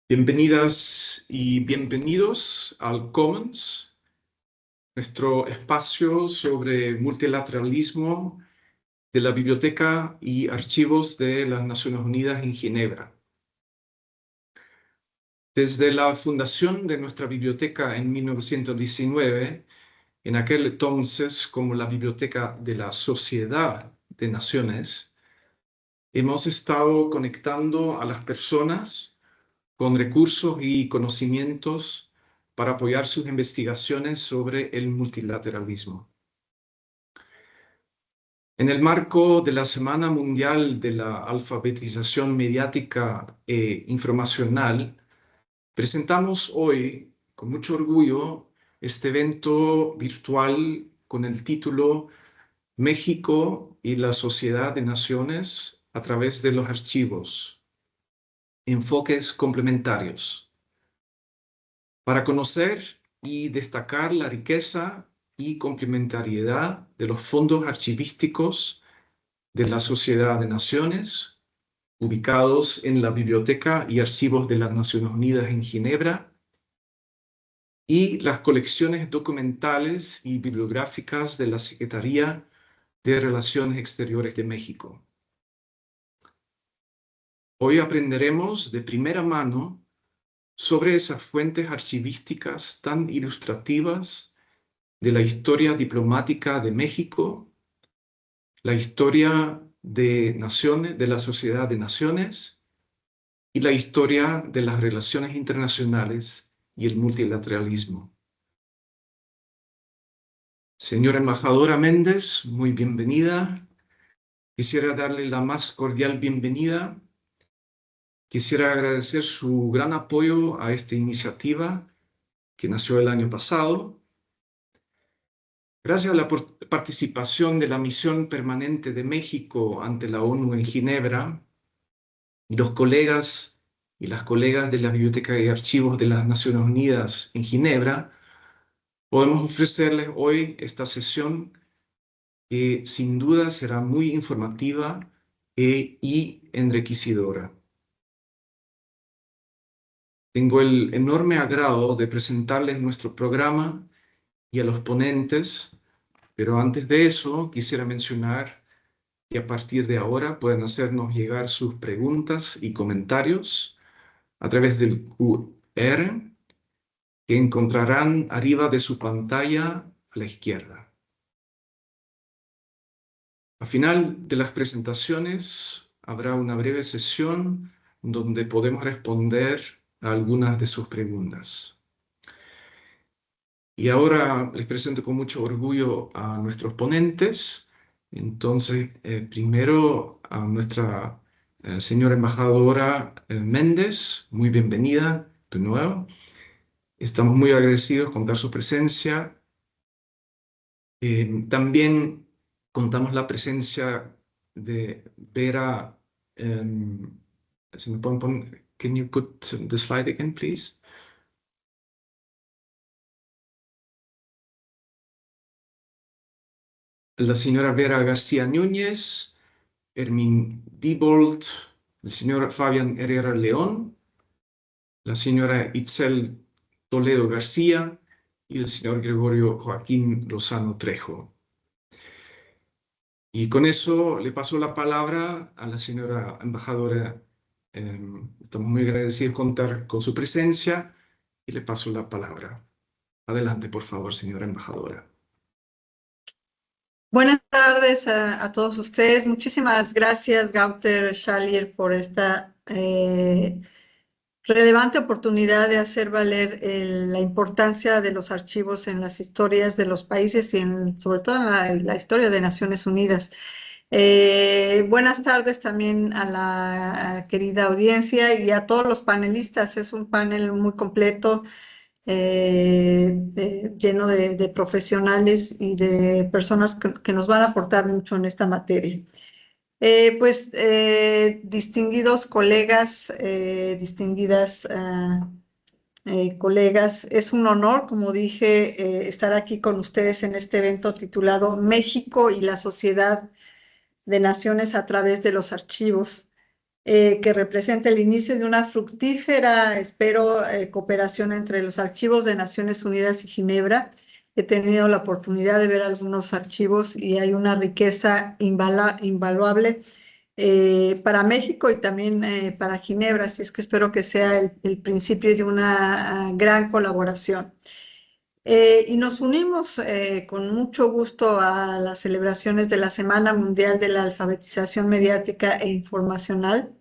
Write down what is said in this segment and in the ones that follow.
Bienvenidas y bienvenidos al Commons, nuestro espacio sobre multilateralismo de la Biblioteca y Archivos de las Naciones Unidas en Ginebra. Desde la fundación de nuestra biblioteca en 1919, en aquel entonces como la Biblioteca de la Sociedad de Naciones, hemos estado conectando a las personas con recursos y conocimientos para apoyar sus investigaciones sobre el multilateralismo. En el marco de la Semana Mundial de la Alfabetización Mediática e Informacional, presentamos hoy, con mucho orgullo, este evento virtual con el título México y la Sociedad de Naciones a través de los archivos. Enfoques complementarios. Para conocer y destacar la riqueza y complementariedad de los fondos archivísticos de la Sociedad de Naciones, ubicados en la Biblioteca y Archivos de las Naciones Unidas en Ginebra, y las colecciones documentales y bibliográficas de la Secretaría de Relaciones Exteriores de México. Hoy aprenderemos de primera mano sobre esas fuentes archivísticas tan ilustrativas de la historia diplomática de México, la historia de naciones, de la Sociedad de Naciones y la historia de las relaciones internacionales y el multilateralismo. Señora embajadora Méndez, muy bienvenida. Quisiera darle la más cordial bienvenida. Quisiera agradecer su gran apoyo a esta iniciativa que nació el año pasado. Gracias a la participación de la Misión Permanente de México ante la ONU en Ginebra y los colegas y las colegas de la Biblioteca y Archivos de las Naciones Unidas en Ginebra, podemos ofrecerles hoy esta sesión que sin duda será muy informativa y enriquecedora. Tengo el enorme agrado de presentarles nuestro programa y a los ponentes, pero antes de eso quisiera mencionar y a partir de ahora pueden hacernos llegar sus preguntas y comentarios a través del QR que encontrarán arriba de su pantalla a la izquierda. Al final de las presentaciones habrá una breve sesión donde podemos responder a algunas de sus preguntas. Y ahora les presento con mucho orgullo a nuestros ponentes. Entonces, primero a nuestra señora embajadora Méndez, muy bienvenida de nuevo. Estamos muy agradecidos con dar su presencia. También contamos la presencia de Vera. Si me pueden poner, can you put the slide again, please? La señora Vera García Núñez, Hermín Diebold, el señor Fabián Herrera León, la señora Itzel Toledo García y el señor Gregorio Joaquín Lozano Trejo. Y con eso le paso la palabra a la señora embajadora. Estamos muy agradecidos contar con su presencia y le paso la palabra. Adelante, por favor, señora embajadora. Buenas tardes a todos ustedes. Muchísimas gracias, Gauter Schalier, por esta relevante oportunidad de hacer valer la importancia de los archivos en las historias de los países y sobre todo en la historia de Naciones Unidas. Buenas tardes también a la querida audiencia y a todos los panelistas. Es un panel muy completo, lleno de profesionales y de personas que nos van a aportar mucho en esta materia. Distinguidos colegas, distinguidas colegas, es un honor, como dije, estar aquí con ustedes en este evento titulado México y la Sociedad de Naciones a través de los archivos. que representa el inicio de una fructífera, espero, cooperación entre los archivos de Naciones Unidas y Ginebra. He tenido la oportunidad de ver algunos archivos y hay una riqueza invaluable para México y también para Ginebra, así es que espero que sea el principio de una gran colaboración. Y nos unimos con mucho gusto a las celebraciones de la Semana Mundial de la Alfabetización Mediática e Informacional,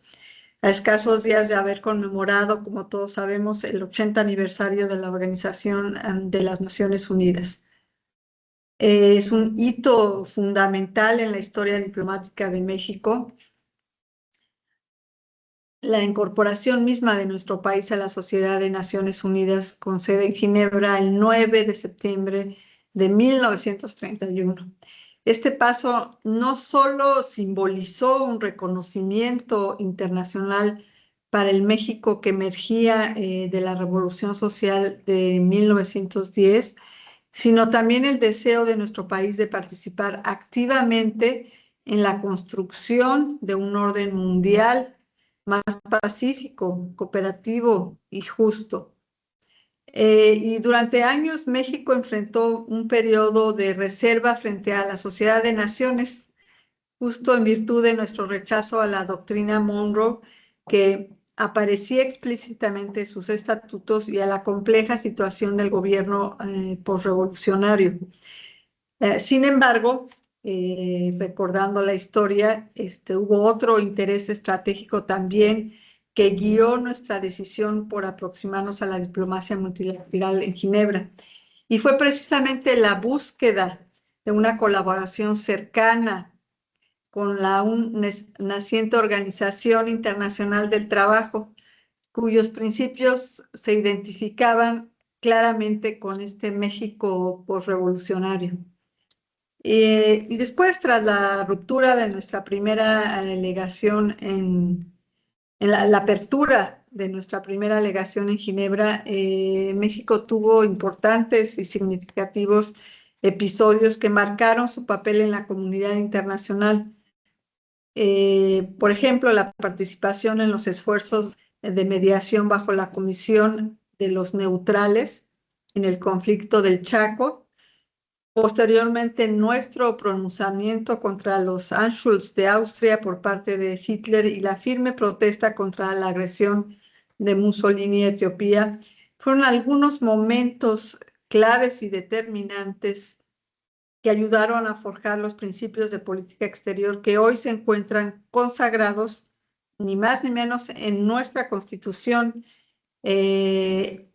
a escasos días de haber conmemorado, como todos sabemos, el 80 aniversario de la Organización de las Naciones Unidas. Es un hito fundamental en la historia diplomática de México. La incorporación misma de nuestro país a la Sociedad de Naciones Unidas, con sede en Ginebra el 9 de septiembre de 1931. Este paso no solo simbolizó un reconocimiento internacional para el México que emergía de la Revolución Social de 1910, sino también el deseo de nuestro país de participar activamente en la construcción de un orden mundial más pacífico, cooperativo y justo. Y durante años México enfrentó un periodo de reserva frente a la Sociedad de Naciones, justo en virtud de nuestro rechazo a la doctrina Monroe, que aparecía explícitamente en sus estatutos, y a la compleja situación del gobierno posrevolucionario. Sin embargo, recordando la historia, hubo otro interés estratégico también que guió nuestra decisión por aproximarnos a la diplomacia multilateral en Ginebra. Y fue precisamente la búsqueda de una colaboración cercana con la aún naciente Organización Internacional del Trabajo, cuyos principios se identificaban claramente con este México posrevolucionario. Y después, tras la ruptura de nuestra primera legación en la apertura de nuestra primera legación en Ginebra, México tuvo importantes y significativos episodios que marcaron su papel en la comunidad internacional. Por ejemplo, la participación en los esfuerzos de mediación bajo la Comisión de los Neutrales en el conflicto del Chaco. Posteriormente, nuestro pronunciamiento contra los Anschluss de Austria por parte de Hitler y la firme protesta contra la agresión de Mussolini a Etiopía fueron algunos momentos claves y determinantes que ayudaron a forjar los principios de política exterior que hoy se encuentran consagrados, ni más ni menos, en nuestra Constitución,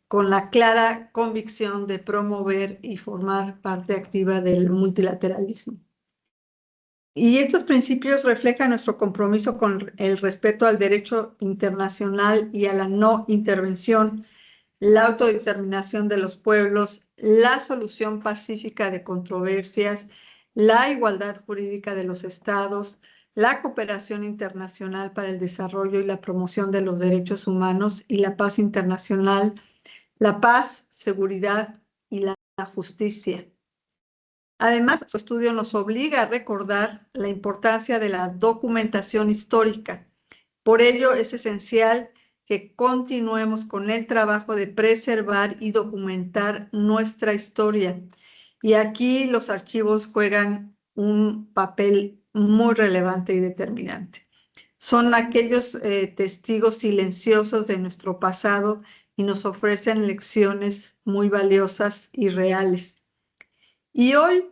con la clara convicción de promover y formar parte activa del multilateralismo. Y estos principios reflejan nuestro compromiso con el respeto al derecho internacional y a la no intervención, la autodeterminación de los pueblos, la solución pacífica de controversias, la igualdad jurídica de los estados, la cooperación internacional para el desarrollo y la promoción de los derechos humanos y la paz internacional, la paz, seguridad y la justicia. Además, su estudio nos obliga a recordar la importancia de la documentación histórica. Por ello, es esencial que continuemos con el trabajo de preservar y documentar nuestra historia. Y aquí los archivos juegan un papel muy relevante y determinante. Son aquellos testigos silenciosos de nuestro pasado y nos ofrecen lecciones muy valiosas y reales. Y hoy,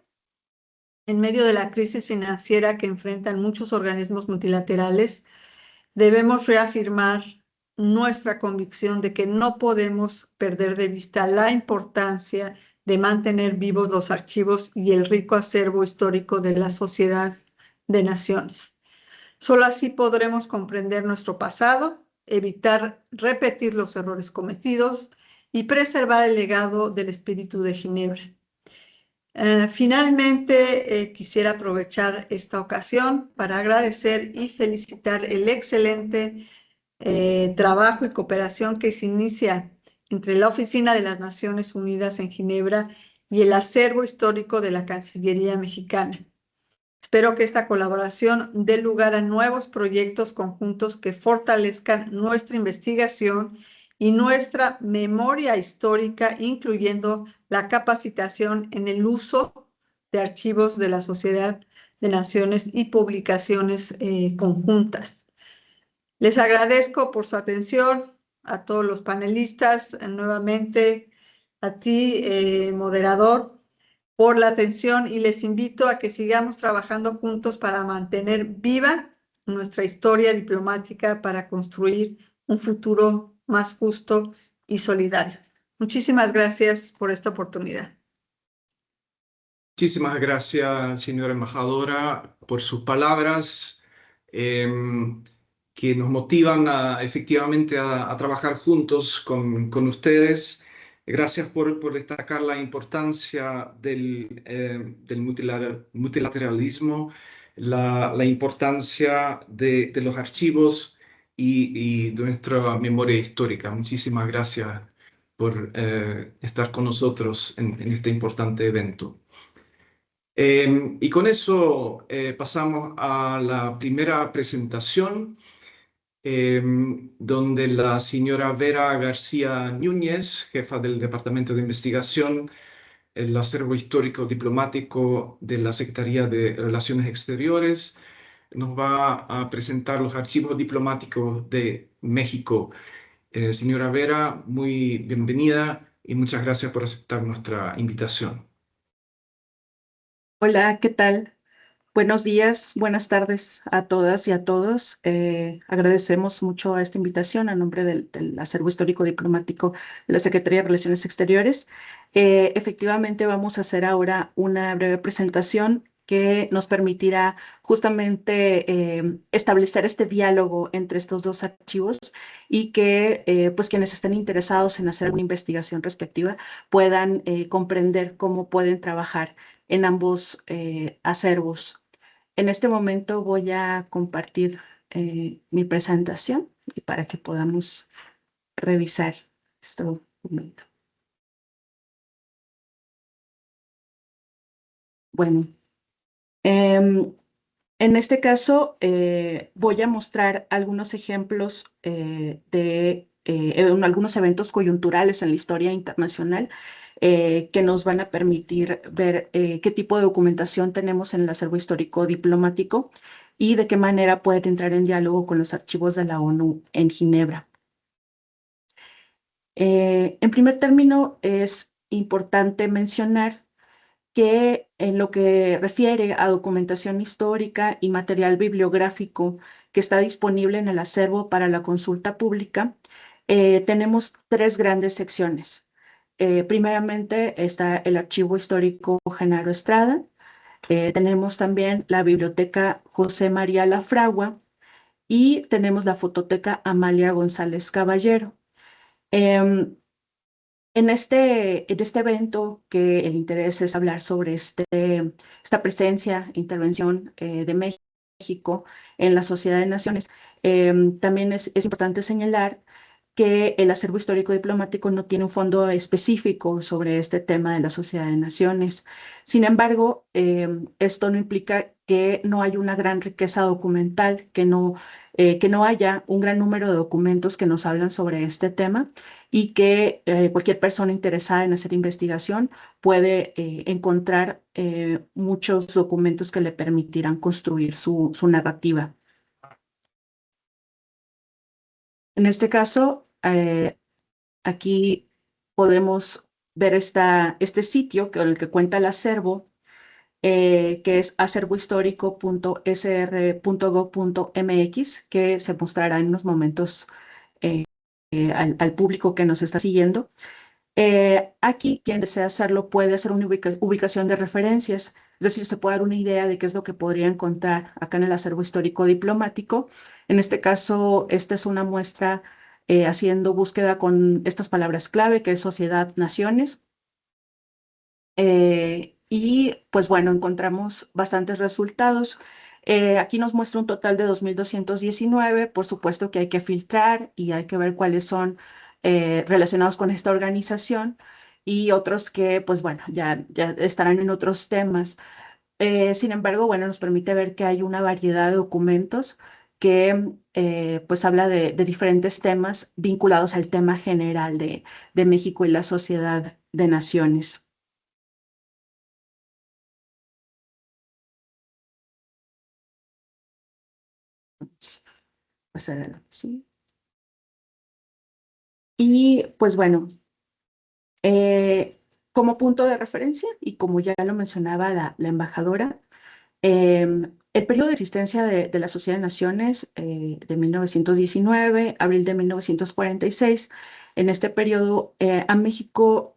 en medio de la crisis financiera que enfrentan muchos organismos multilaterales, debemos reafirmar nuestra convicción de que no podemos perder de vista la importancia de mantener vivos los archivos y el rico acervo histórico de la Sociedad de Naciones. Solo así podremos comprender nuestro pasado, evitar repetir los errores cometidos y preservar el legado del espíritu de Ginebra. Finalmente, quisiera aprovechar esta ocasión para agradecer y felicitar el excelente trabajo y cooperación que se inicia entre la Oficina de las Naciones Unidas en Ginebra y el acervo histórico de la Cancillería mexicana. Espero que esta colaboración dé lugar a nuevos proyectos conjuntos que fortalezcan nuestra investigación y nuestra memoria histórica, incluyendo la capacitación en el uso de archivos de la Sociedad de Naciones y publicaciones conjuntas. Les agradezco por su atención, a todos los panelistas, nuevamente a ti, moderador, por la atención, y les invito a que sigamos trabajando juntos para mantener viva nuestra historia diplomática para construir un futuro más justo y solidario. Muchísimas gracias por esta oportunidad. Muchísimas gracias, señora embajadora, por sus palabras que nos motivan efectivamente a trabajar juntos con ustedes. Gracias por destacar la importancia del multilateralismo, la importancia de los archivos y de nuestra memoria histórica. Muchísimas gracias por estar con nosotros en este importante evento. Y con eso pasamos a la primera presentación, donde la señora Vera García Núñez, jefa del Departamento de Investigación, el Acervo Histórico Diplomático de la Secretaría de Relaciones Exteriores, nos va a presentar los archivos diplomáticos de México. Señora Vera, muy bienvenida y muchas gracias por aceptar nuestra invitación. Hola, ¿qué tal? Buenos días, buenas tardes a todas y a todos. Agradecemos mucho esta invitación a nombre del Acervo Histórico Diplomático de la Secretaría de Relaciones Exteriores. Efectivamente, vamos a hacer ahora una breve presentación que nos permitirá justamente establecer este diálogo entre estos dos archivos y que pues quienes estén interesados en hacer una investigación respectiva puedan comprender cómo pueden trabajar en ambos acervos. En este momento voy a compartir mi presentación y para que podamos revisar este documento. Bueno, en este caso voy a mostrar algunos ejemplos de algunos eventos coyunturales en la historia internacional que nos van a permitir ver qué tipo de documentación tenemos en el acervo histórico diplomático y de qué manera puede entrar en diálogo con los archivos de la ONU en Ginebra. En primer término, es importante mencionar que en lo que refiere a documentación histórica y material bibliográfico que está disponible en el acervo para la consulta pública, tenemos tres grandes secciones. Primeramente está el Archivo Histórico Genaro Estrada, tenemos también la Biblioteca José María Lafragua y tenemos la Fototeca Amalia González Caballero. En este evento, que el interés es hablar sobre esta presencia, intervención de México en la Sociedad de Naciones, también es importante señalar que el acervo histórico diplomático no tiene un fondo específico sobre este tema de la Sociedad de Naciones. Sin embargo, esto no implica que no haya una gran riqueza documental, que no haya un gran número de documentos que nos hablan sobre este tema y que cualquier persona interesada en hacer investigación puede encontrar muchos documentos que le permitirán construir su narrativa. En este caso, aquí podemos ver este sitio con el que cuenta el acervo, que es acervohistórico.sr.gov.mx, que se mostrará en unos momentos al público que nos está siguiendo. Aquí, quien desea hacerlo puede hacer una ubicación de referencias, es decir, se puede dar una idea de qué es lo que podría encontrar acá en el acervo histórico diplomático. En este caso, esta es una muestra haciendo búsqueda con estas palabras clave, que es sociedad, naciones. Y pues bueno, encontramos bastantes resultados. Aquí nos muestra un total de 2.219. Por supuesto que hay que filtrar y hay que ver cuáles son relacionados con esta organización y otros que, pues bueno, ya estarán en otros temas. Sin embargo, bueno, nos permite ver que hay una variedad de documentos que pues habla de diferentes temas vinculados al tema general de México y la sociedad de naciones. Vamos a pasar a la siguiente. Y pues bueno, como punto de referencia, y como ya lo mencionaba la embajadora, el periodo de existencia de la Sociedad de Naciones de 1919, abril de 1946, en este periodo a México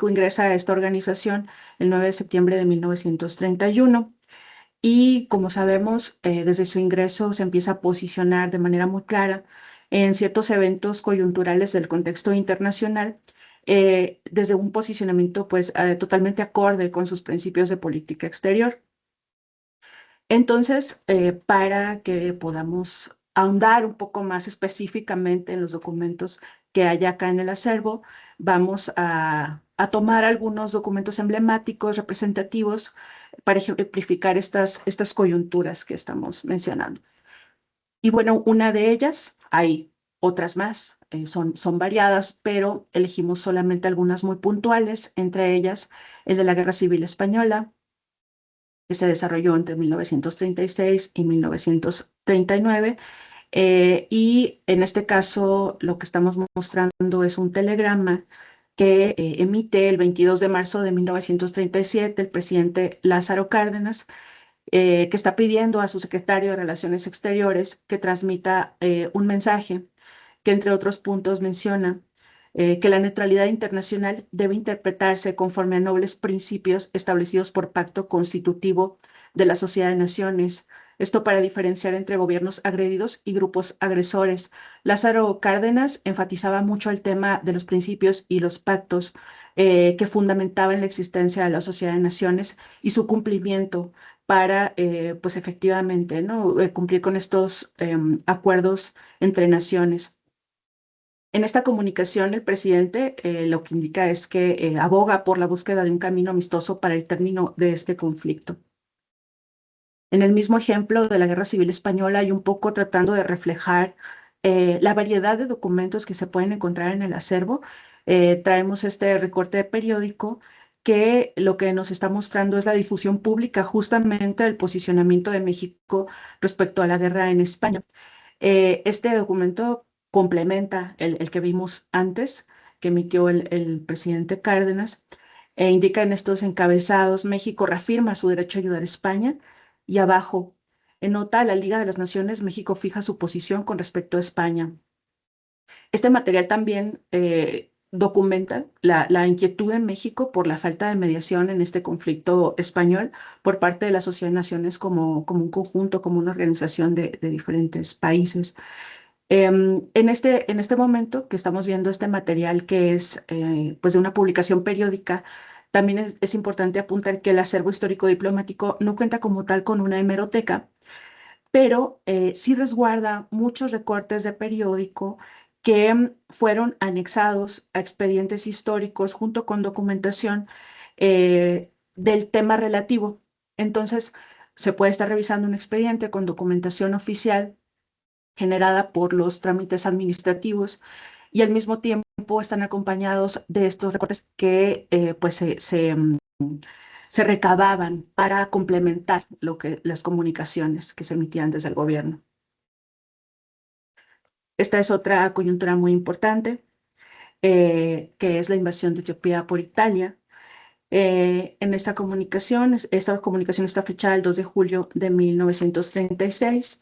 ingresa a esta organización el 9 de septiembre de 1931 y como sabemos, desde su ingreso se empieza a posicionar de manera muy clara en ciertos eventos coyunturales del contexto internacional, desde un posicionamiento pues totalmente acorde con sus principios de política exterior. Entonces, para que podamos ahondar un poco más específicamente en los documentos que hay acá en el acervo, vamos a tomar algunos documentos emblemáticos, representativos, para ejemplificar estas coyunturas que estamos mencionando. Y bueno, una de ellas, hay otras más, son variadas, pero elegimos solamente algunas muy puntuales, entre ellas el de la Guerra Civil Española, que se desarrolló entre 1936 y 1939. Y en este caso, lo que estamos mostrando es un telegrama que emite el 22 de marzo de 1937 el presidente Lázaro Cárdenas, que está pidiendo a su secretario de Relaciones Exteriores que transmita un mensaje que, entre otros puntos, menciona que la neutralidad internacional debe interpretarse conforme a nobles principios establecidos por pacto constitutivo de la Sociedad de Naciones. Esto para diferenciar entre gobiernos agredidos y grupos agresores. Lázaro Cárdenas enfatizaba mucho el tema de los principios y los pactos que fundamentaban la existencia de la Sociedad de Naciones y su cumplimiento para, pues efectivamente, ¿no? Cumplir con estos acuerdos entre naciones. En esta comunicación, el presidente lo que indica es que aboga por la búsqueda de un camino amistoso para el término de este conflicto. En el mismo ejemplo de la Guerra Civil Española y un poco tratando de reflejar la variedad de documentos que se pueden encontrar en el acervo, traemos este recorte de periódico que lo que nos está mostrando es la difusión pública justamente del posicionamiento de México respecto a la guerra en España. Este documento complementa el que vimos antes, que emitió el presidente Cárdenas, e indica en estos encabezados: México reafirma su derecho a ayudar a España, y abajo, en nota a la Liga de las Naciones, México fija su posición con respecto a España. Este material también documenta la inquietud en México por la falta de mediación en este conflicto español por parte de la Sociedad de Naciones como un conjunto, como una organización de diferentes países. En este momento que estamos viendo este material que es pues de una publicación periódica, también es importante apuntar que el acervo histórico diplomático no cuenta como tal con una hemeroteca, pero sí resguarda muchos recortes de periódico que fueron anexados a expedientes históricos junto con documentación del tema relativo. Entonces, se puede estar revisando un expediente con documentación oficial generada por los trámites administrativos y al mismo tiempo están acompañados de estos recortes que pues se recababan para complementar las comunicaciones que se emitían desde el gobierno. Esta es otra coyuntura muy importante, que es la invasión de Etiopía por Italia. En esta comunicación está fechada el 2 de julio de 1936.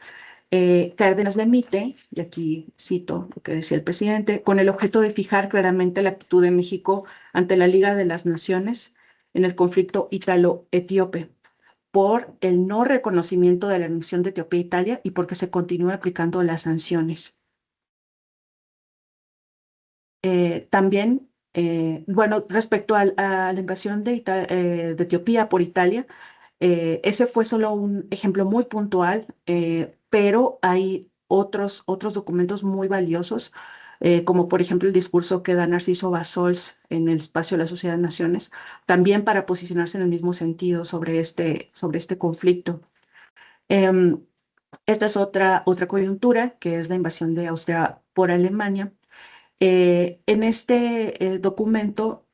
Cárdenas la emite, y aquí cito lo que decía el presidente, con el objeto de fijar claramente la actitud de México ante la Liga de las Naciones en el conflicto ítalo-etíope, por el no reconocimiento de la anexión de Etiopía a Italia y porque se continúe aplicando las sanciones. También, bueno, respecto a la invasión de Etiopía por Italia, ese fue solo un ejemplo muy puntual, pero hay otros documentos muy valiosos, como por ejemplo el discurso que da Narciso Bassols en el espacio de la Sociedad de Naciones, también para posicionarse en el mismo sentido sobre este conflicto. Esta es otra coyuntura, que es la invasión de Austria por Alemania. En este documento,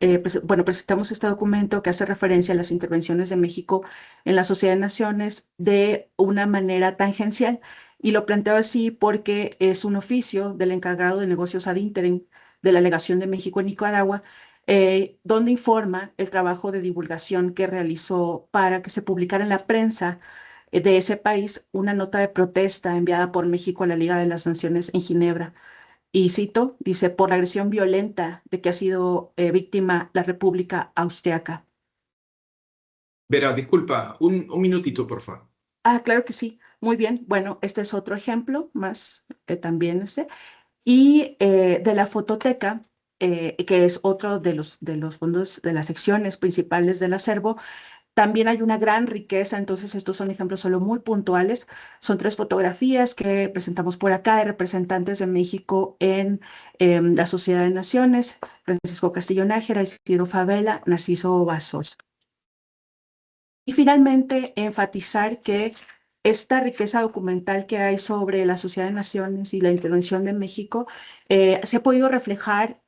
presentamos este documento que hace referencia a las intervenciones de México en la Sociedad de Naciones de una manera tangencial, y lo planteo así porque es un oficio del encargado de negocios ad interim de la Legación de México en Nicaragua, donde informa el trabajo de divulgación que realizó para que se publicara en la prensa de ese país una nota de protesta enviada por México a la Liga de las Naciones en Ginebra. Y cito, dice, por la agresión violenta de que ha sido víctima la República Austriaca. Vera, disculpa, un minutito, por favor. Ah, claro que sí. Muy bien. Bueno, este es otro ejemplo más también este. Y de la fototeca, que es otro de los fondos, de las secciones principales del acervo, también hay una gran riqueza. Entonces estos son ejemplos solo muy puntuales. Son 3 fotografías que presentamos por acá de representantes de México en la Sociedad de Naciones: Francisco Castillo Nájera, Isidro Favela, Narciso Bassols. Y finalmente, enfatizar que esta riqueza documental que hay sobre la Sociedad de Naciones y la intervención de México se ha podido reflejar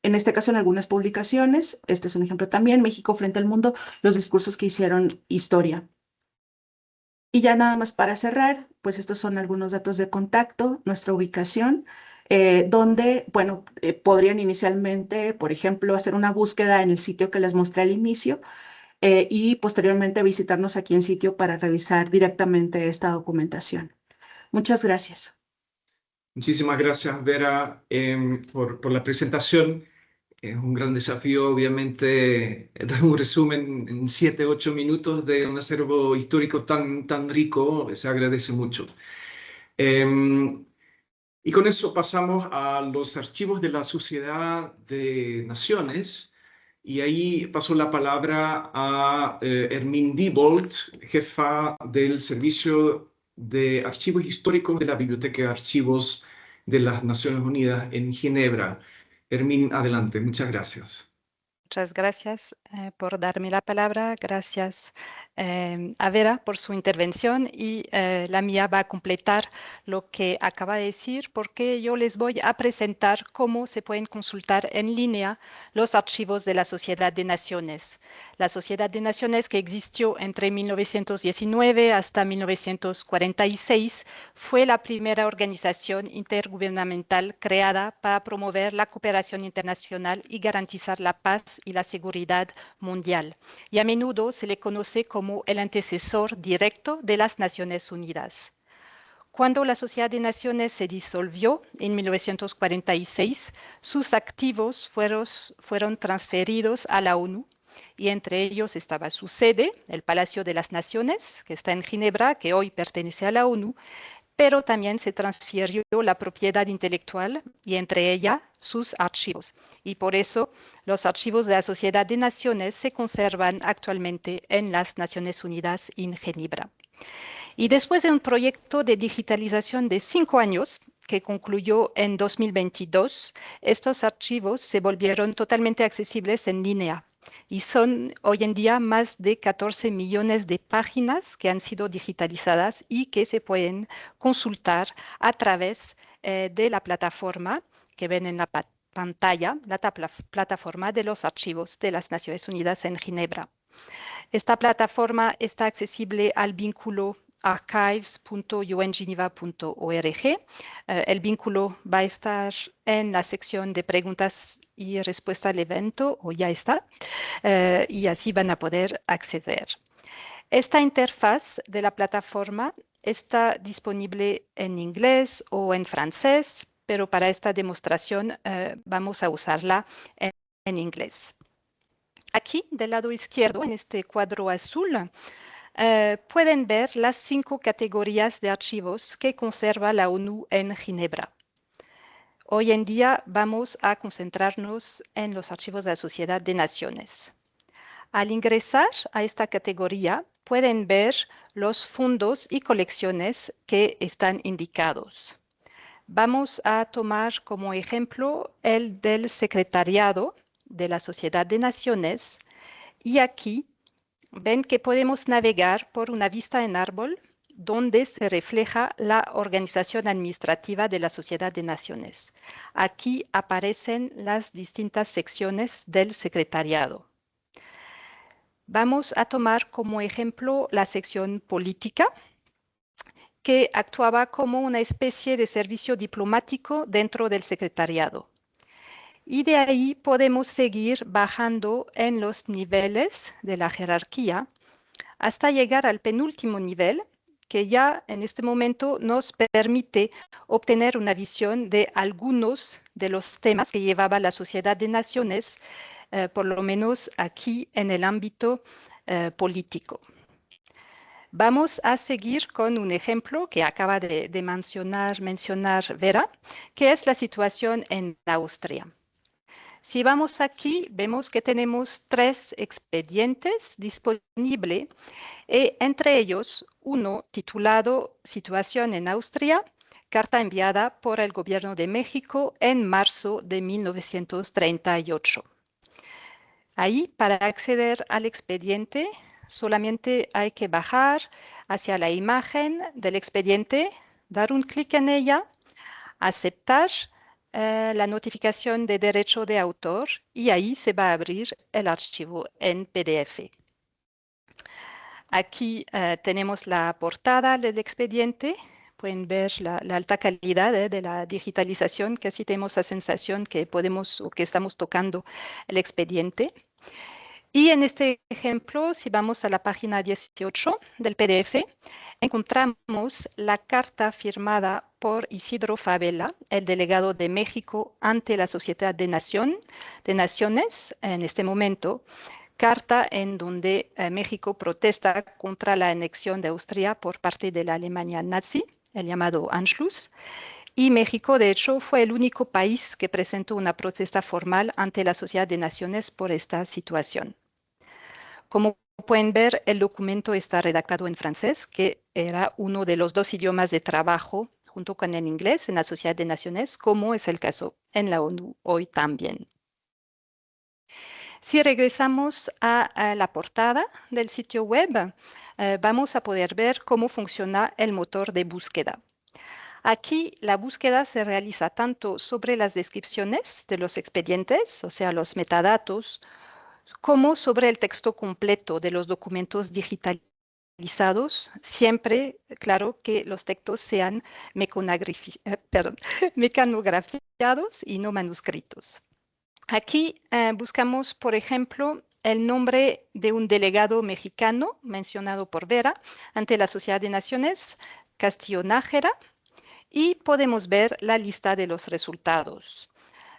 en este caso, en algunas publicaciones. Este es un ejemplo también: México frente al mundo, los discursos que hicieron historia. Y ya nada más para cerrar, pues estos son algunos datos de contacto, nuestra ubicación, donde, bueno, podrían inicialmente, por ejemplo, hacer una búsqueda en el sitio que les mostré al inicio, y posteriormente visitarnos aquí en sitio para revisar directamente esta documentación. Muchas gracias. Muchísimas gracias, Vera, por la presentación. Es un gran desafío, obviamente, dar un resumen en 7, 8 minutos de un acervo histórico tan rico. Se agradece mucho. Y con eso pasamos a los archivos de la Sociedad de Naciones. Y ahí paso la palabra a Hermine Diebold, jefa del Servicio de Archivos Históricos de la Biblioteca de Archivos de las Naciones Unidas en Ginebra. Hermine, adelante. Muchas gracias. Muchas gracias por darme la palabra. Gracias a Vera por su intervención, y la mía va a completar lo que acaba de decir, porque yo les voy a presentar cómo se pueden consultar en línea los archivos de la Sociedad de Naciones. La Sociedad de Naciones, que existió entre 1919 hasta 1946, fue la primera organización intergubernamental creada para promover la cooperación internacional y garantizar la paz y la seguridad mundial, y a menudo se le conoce como el antecesor directo de las Naciones Unidas. Cuando la Sociedad de Naciones se disolvió en 1946, sus activos fueron transferidos a la ONU, y entre ellos estaba su sede, el Palacio de las Naciones, que está en Ginebra, que hoy pertenece a la ONU, pero también se transfirió la propiedad intelectual y entre ella sus archivos. Y por eso los archivos de la Sociedad de Naciones se conservan actualmente en las Naciones Unidas en Ginebra. Y después de un proyecto de digitalización de 5 años, que concluyó en 2022, estos archivos se volvieron totalmente accesibles en línea. Y son hoy en día más de 14 millones de páginas que han sido digitalizadas y que se pueden consultar a través de la plataforma que ven en la pantalla, la plataforma de los archivos de las Naciones Unidas en Ginebra. Esta plataforma está accesible al vínculo archives.ungeneva.org. El vínculo va a estar en la sección de preguntas y respuesta al evento, o ya está, y así van a poder acceder. Esta interfaz de la plataforma está disponible en inglés o en francés, pero para esta demostración vamos a usarla en inglés. Aquí, del lado izquierdo, en este cuadro azul, pueden ver las 5 categorías de archivos que conserva la ONU en Ginebra. Hoy en día vamos a concentrarnos en los archivos de la Sociedad de Naciones. Al ingresar a esta categoría, pueden ver los fondos y colecciones que están indicados. Vamos a tomar como ejemplo el del Secretariado de la Sociedad de Naciones y aquí ven que podemos navegar por una vista en árbol donde se refleja la organización administrativa de la Sociedad de Naciones. Aquí aparecen las distintas secciones del secretariado. Vamos a tomar como ejemplo la sección política, que actuaba como una especie de servicio diplomático dentro del secretariado. Y de ahí podemos seguir bajando en los niveles de la jerarquía hasta llegar al penúltimo nivel, que ya en este momento nos permite obtener una visión de algunos de los temas que llevaba la Sociedad de Naciones, por lo menos aquí en el ámbito político. Vamos a seguir con un ejemplo que acaba de mencionar Vera, que es la situación en Austria. Si vamos aquí, vemos que tenemos 3 expedientes disponibles, entre ellos uno titulado Situación en Austria, carta enviada por el Gobierno de México en marzo de 1938. Ahí, para acceder al expediente, solamente hay que bajar hacia la imagen del expediente, dar un clic en ella, aceptar la notificación de derecho de autor y ahí se va a abrir el archivo en PDF. Aquí tenemos la portada del expediente. Pueden ver la alta calidad de la digitalización, que así tenemos la sensación que podemos o que estamos tocando el expediente. Y en este ejemplo, si vamos a la página 18 del PDF, encontramos la carta firmada por Isidro Fabela, el delegado de México ante la Sociedad de Naciones en este momento, carta en donde México protesta contra la anexión de Austria por parte de la Alemania nazi, el llamado Anschluss. Y México, de hecho, fue el único país que presentó una protesta formal ante la Sociedad de Naciones por esta situación. Como pueden ver, el documento está redactado en francés, que era uno de los 2 idiomas de trabajo junto con el inglés en la Sociedad de Naciones, como es el caso en la ONU hoy también. Si regresamos a la portada del sitio web, vamos a poder ver cómo funciona el motor de búsqueda. Aquí la búsqueda se realiza tanto sobre las descripciones de los expedientes, o sea, los metadatos, como sobre el texto completo de los documentos digitalizados, siempre, claro, que los textos sean mecanografiados y no manuscritos. Aquí buscamos, por ejemplo, el nombre de un delegado mexicano mencionado por Vera ante la Sociedad de Naciones, Castillo Nájera, y podemos ver la lista de los resultados.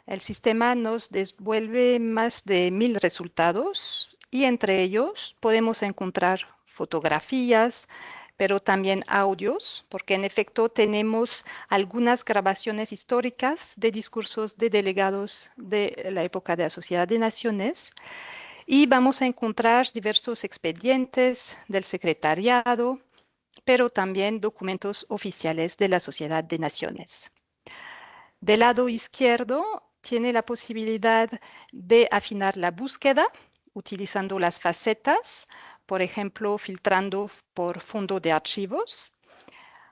El sistema nos devuelve más de 1000 resultados y entre ellos podemos encontrar fotografías, pero también audios, porque en efecto tenemos algunas grabaciones históricas de discursos de delegados de la época de la Sociedad de Naciones. Y vamos a encontrar diversos expedientes del secretariado, pero también documentos oficiales de la Sociedad de Naciones. Del lado izquierdo tiene la posibilidad de afinar la búsqueda utilizando las facetas, por ejemplo, filtrando por fondo de archivos.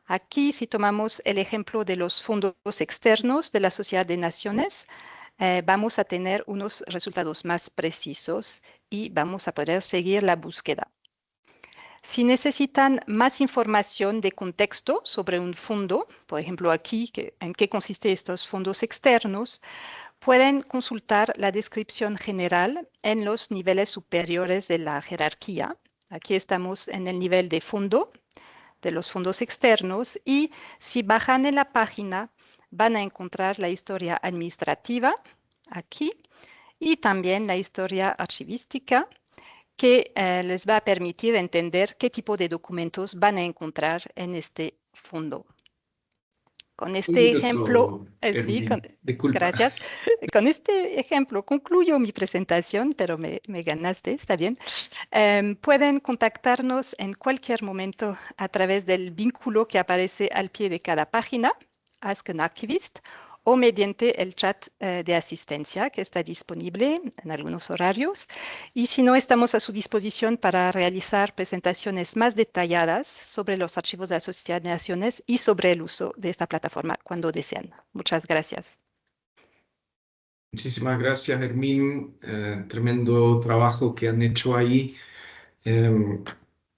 Aquí, si tomamos el ejemplo de los fondos externos de la Sociedad de Naciones, vamos a tener unos resultados más precisos y vamos a poder seguir la búsqueda. Si necesitan más información de contexto sobre un fondo, por ejemplo aquí, en qué consisten estos fondos externos, pueden consultar la descripción general en los niveles superiores de la jerarquía. Aquí estamos en el nivel de fondo, de los fondos externos, y si bajan en la página van a encontrar la historia administrativa, aquí, y también la historia archivística, que les va a permitir entender qué tipo de documentos van a encontrar en este fondo. Con este ejemplo, gracias. Con este ejemplo concluyo mi presentación, pero me ganaste, está bien. Pueden contactarnos en cualquier momento a través del vínculo que aparece al pie de cada página. Ask an Archivist o mediante el chat de asistencia que está disponible en algunos horarios. Y si no, estamos a su disposición para realizar presentaciones más detalladas sobre los archivos de la Sociedad de Naciones y sobre el uso de esta plataforma cuando deseen. Muchas gracias. Muchísimas gracias, Hermín. Tremendo trabajo que han hecho ahí.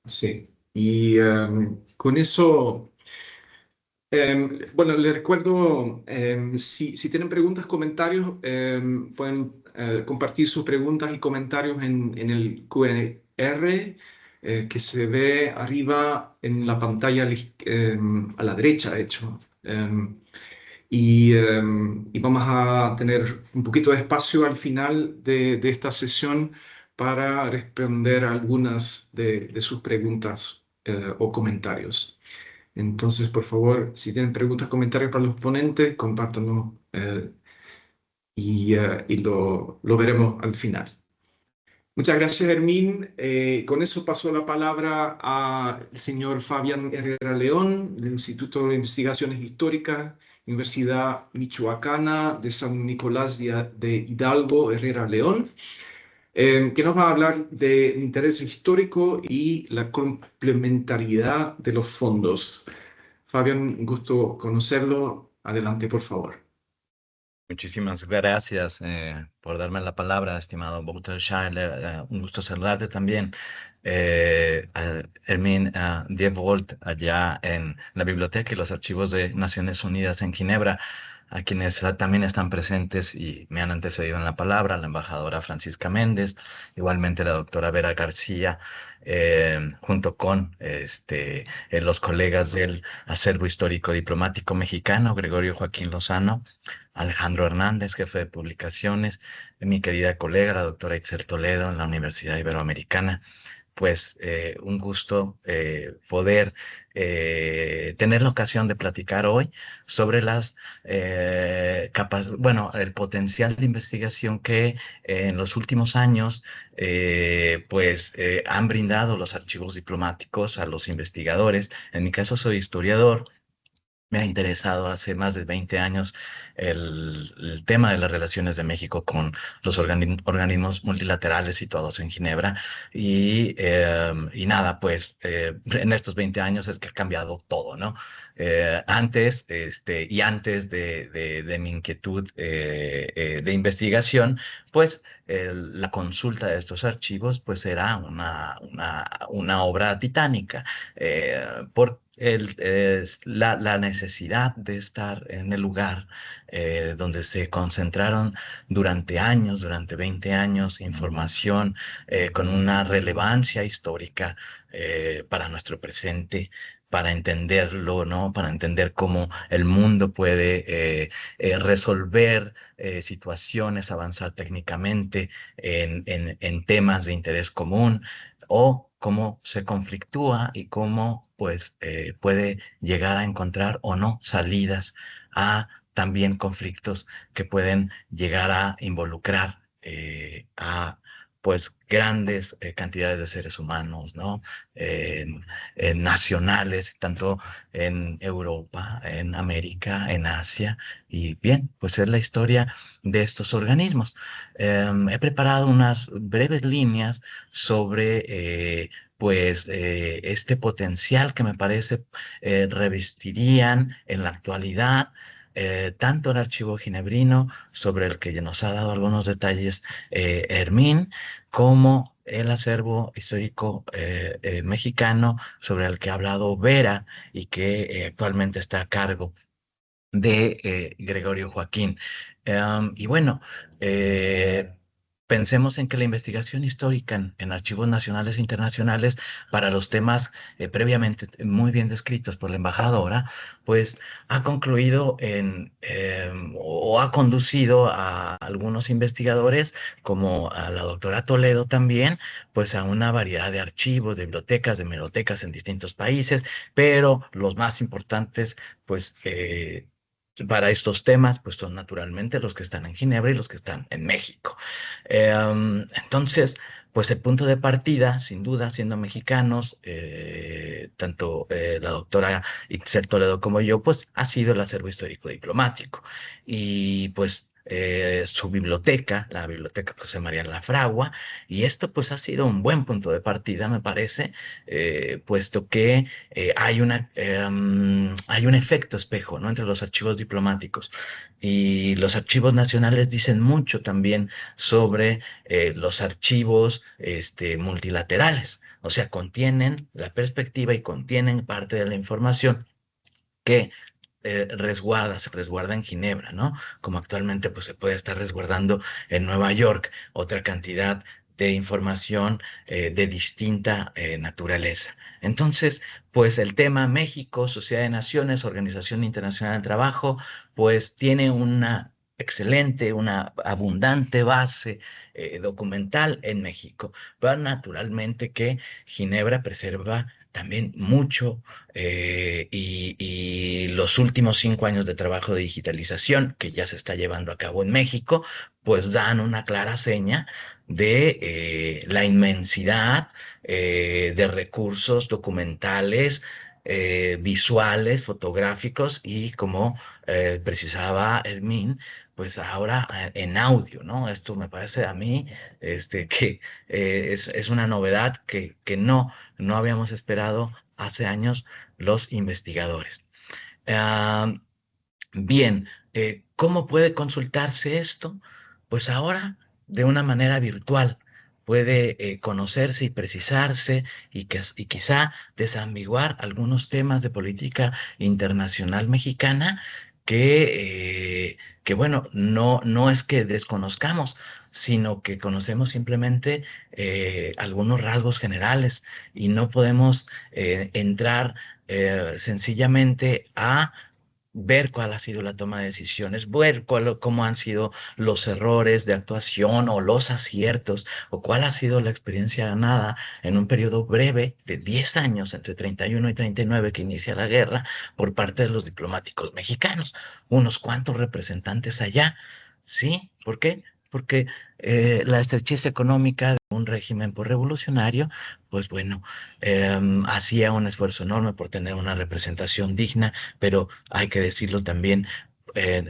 Sí, y con eso, bueno, les recuerdo, si tienen preguntas, comentarios, pueden compartir sus preguntas y comentarios en el QR que se ve arriba en la pantalla a la derecha, de hecho. Y vamos a tener un poquito de espacio al final de esta sesión para responder algunas de sus preguntas o comentarios. Entonces, por favor, si tienen preguntas, comentarios para los ponentes, compártanlo y lo veremos al final. Muchas gracias, Hermín. Con eso paso la palabra al señor Fabián Herrera León, del Instituto de Investigaciones Históricas, Universidad Michoacana de San Nicolás de Hidalgo, Herrera León, que nos va a hablar de interés histórico y la complementariedad de los fondos. Fabián, un gusto conocerlo. Adelante, por favor. Muchísimas gracias por darme la palabra, estimado Wouter Schuyler. Un gusto saludarte también, Hermín Dievold, allá en la Biblioteca y los Archivos de Naciones Unidas en Ginebra, a quienes también están presentes y me han antecedido en la palabra, la embajadora Francisca Méndez, igualmente la doctora Vera García, junto con los colegas del Acervo Histórico Diplomático Mexicano, Gregorio Joaquín Lozano, Alejandro Hernández, jefe de publicaciones, mi querida colega, la doctora Itzel Toledo, en la Universidad Iberoamericana. Pues un gusto poder tener la ocasión de platicar hoy sobre el potencial de investigación que en los últimos años han brindado los archivos diplomáticos a los investigadores. En mi caso soy historiador. Me ha interesado hace más de 20 años el tema de las relaciones de México con los organismos multilaterales situados en Ginebra. Y nada, pues en estos 20 años es que ha cambiado todo, ¿no? Antes de mi inquietud de investigación, pues la consulta de estos archivos pues era una obra titánica. Por la necesidad de estar en el lugar donde se concentraron durante años, durante 20 años, información con una relevancia histórica para nuestro presente, para entenderlo, ¿no? Para entender cómo el mundo puede resolver situaciones, avanzar técnicamente en temas de interés común, o cómo se conflictúa y cómo pues puede llegar a encontrar o no salidas a también conflictos que pueden llegar a involucrar a pues grandes cantidades de seres humanos, ¿no? Nacionales, tanto en Europa, en América, en Asia. Y bien, pues es la historia de estos organismos. He preparado unas breves líneas sobre este potencial que me parece revestirían en la actualidad tanto el archivo ginebrino, sobre el que ya nos ha dado algunos detalles Hermín, como el acervo histórico mexicano, sobre el que ha hablado Vera y que actualmente está a cargo de Gregorio Joaquín. Y bueno, pensemos en que la investigación histórica en archivos nacionales e internacionales para los temas previamente muy bien descritos por la embajadora, pues ha concluido o ha conducido a algunos investigadores, como a la doctora Toledo también, pues a una variedad de archivos, de bibliotecas, de hemerotecas en distintos países, pero los más importantes, pues para estos temas, pues son naturalmente los que están en Ginebra y los que están en México. Entonces, pues el punto de partida, sin duda, siendo mexicanos, tanto la doctora Itzel Toledo como yo, pues ha sido el acervo histórico diplomático. Y pues su biblioteca, la Biblioteca José María Lafragua, y esto pues ha sido un buen punto de partida, me parece, puesto que hay un efecto espejo, ¿no?, entre los archivos diplomáticos y los archivos nacionales dicen mucho también sobre los archivos multilaterales, o sea, contienen la perspectiva y contienen parte de la información que se resguarda en Ginebra, ¿no? Como actualmente pues se puede estar resguardando en Nueva York, otra cantidad de información de distinta naturaleza. Entonces, pues el tema México, Sociedad de Naciones, Organización Internacional del Trabajo, pues tiene una excelente, una abundante base documental en México, pero naturalmente que Ginebra preserva también mucho y los últimos 5 años de trabajo de digitalización que ya se está llevando a cabo en México, pues dan una clara seña de la inmensidad de recursos documentales, visuales, fotográficos y como precisaba Hermín, pues ahora en audio, ¿no? Esto me parece a mí que es una novedad que no habíamos esperado hace años los investigadores. Ah, bien, ¿cómo puede consultarse esto? Pues ahora de una manera virtual. Puede conocerse y precisarse y quizá desambiguar algunos temas de política internacional mexicana que bueno, no es que desconozcamos, sino que conocemos simplemente algunos rasgos generales y no podemos entrar sencillamente a ver cuál ha sido la toma de decisiones, ver cómo han sido los errores de actuación o los aciertos, o cuál ha sido la experiencia ganada en un periodo breve de 10 años, entre 31 y 39 que inicia la guerra, por parte de los diplomáticos mexicanos. Unos cuantos representantes allá, ¿sí? ¿Por qué? Porque la estrechez económica de un régimen revolucionario, pues bueno, hacía un esfuerzo enorme por tener una representación digna, pero hay que decirlo también,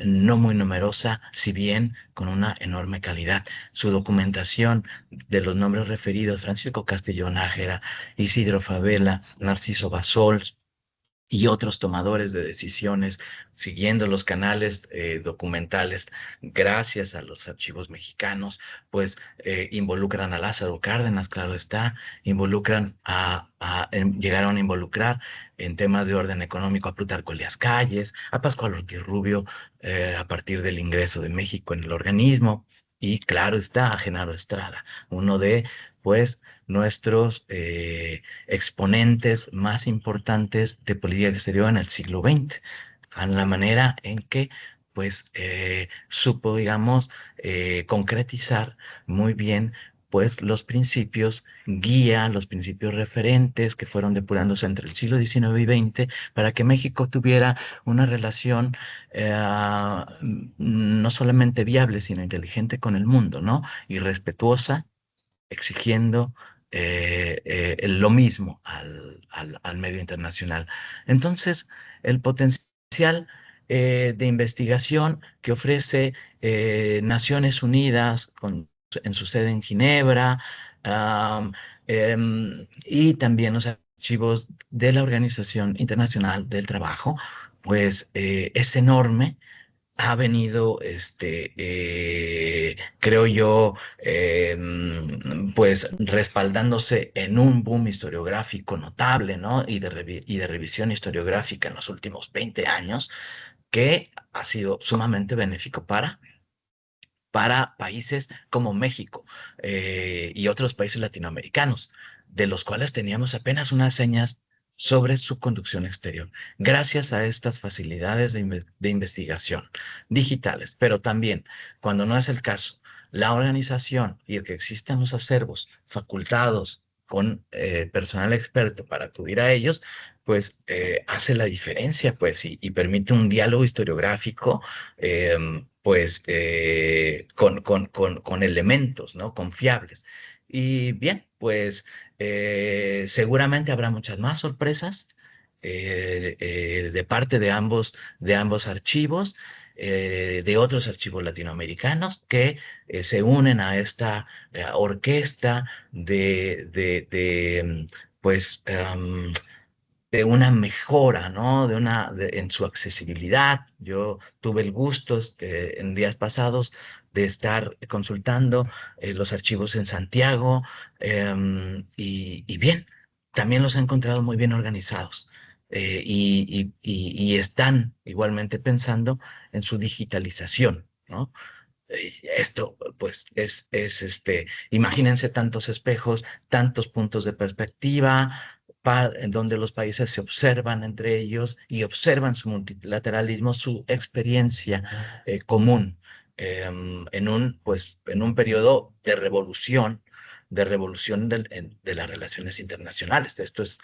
no muy numerosa, si bien con una enorme calidad. Su documentación de los nombres referidos, Francisco Castellón Nájera, Isidro Favela, Narciso Bassols, y otros tomadores de decisiones, siguiendo los canales documentales, gracias a los archivos mexicanos, pues involucran a Lázaro Cárdenas, claro está, llegaron a involucrar en temas de orden económico a Plutarco Elías Calles, a Pascual Ortiz Rubio, a partir del ingreso de México en el organismo, y claro está, a Genaro Estrada, uno de, pues, nuestros exponentes más importantes de política exterior en el siglo XX, a la manera en que pues supo, digamos, concretizar muy bien pues los principios guía, los principios referentes que fueron depurándose entre el siglo XIX y XX para que México tuviera una relación no solamente viable, sino inteligente con el mundo, ¿no? Y respetuosa, exigiendo lo mismo al medio internacional. Entonces, el potencial de investigación que ofrece Naciones Unidas en su sede en Ginebra, y también los archivos de la Organización Internacional del Trabajo, pues es enorme, ha venido, creo yo, pues respaldándose en un boom historiográfico notable, ¿no? Y de revisión historiográfica en los últimos 20 años, que ha sido sumamente benéfico para países como México y otros países latinoamericanos, de los cuales teníamos apenas unas señas sobre su conducción exterior, gracias a estas facilidades de investigación digitales, pero también, cuando no es el caso, la organización y el que existen los acervos facultados con personal experto para acudir a ellos, pues hace la diferencia, pues, y permite un diálogo historiográfico, pues, con elementos, ¿no?, confiables. Y bien, pues seguramente habrá muchas más sorpresas de parte de ambos archivos, de otros archivos latinoamericanos que se unen a esta orquesta pues, de una mejora, ¿no? En su accesibilidad. Yo tuve el gusto en días pasados de estar consultando los archivos en Santiago y bien, también los he encontrado muy bien organizados. Y están igualmente pensando en su digitalización, ¿no? Esto, pues, imagínense tantos espejos, tantos puntos de perspectiva, en donde los países se observan entre ellos y observan su multilateralismo, su experiencia común, en un periodo de las relaciones internacionales. Esto es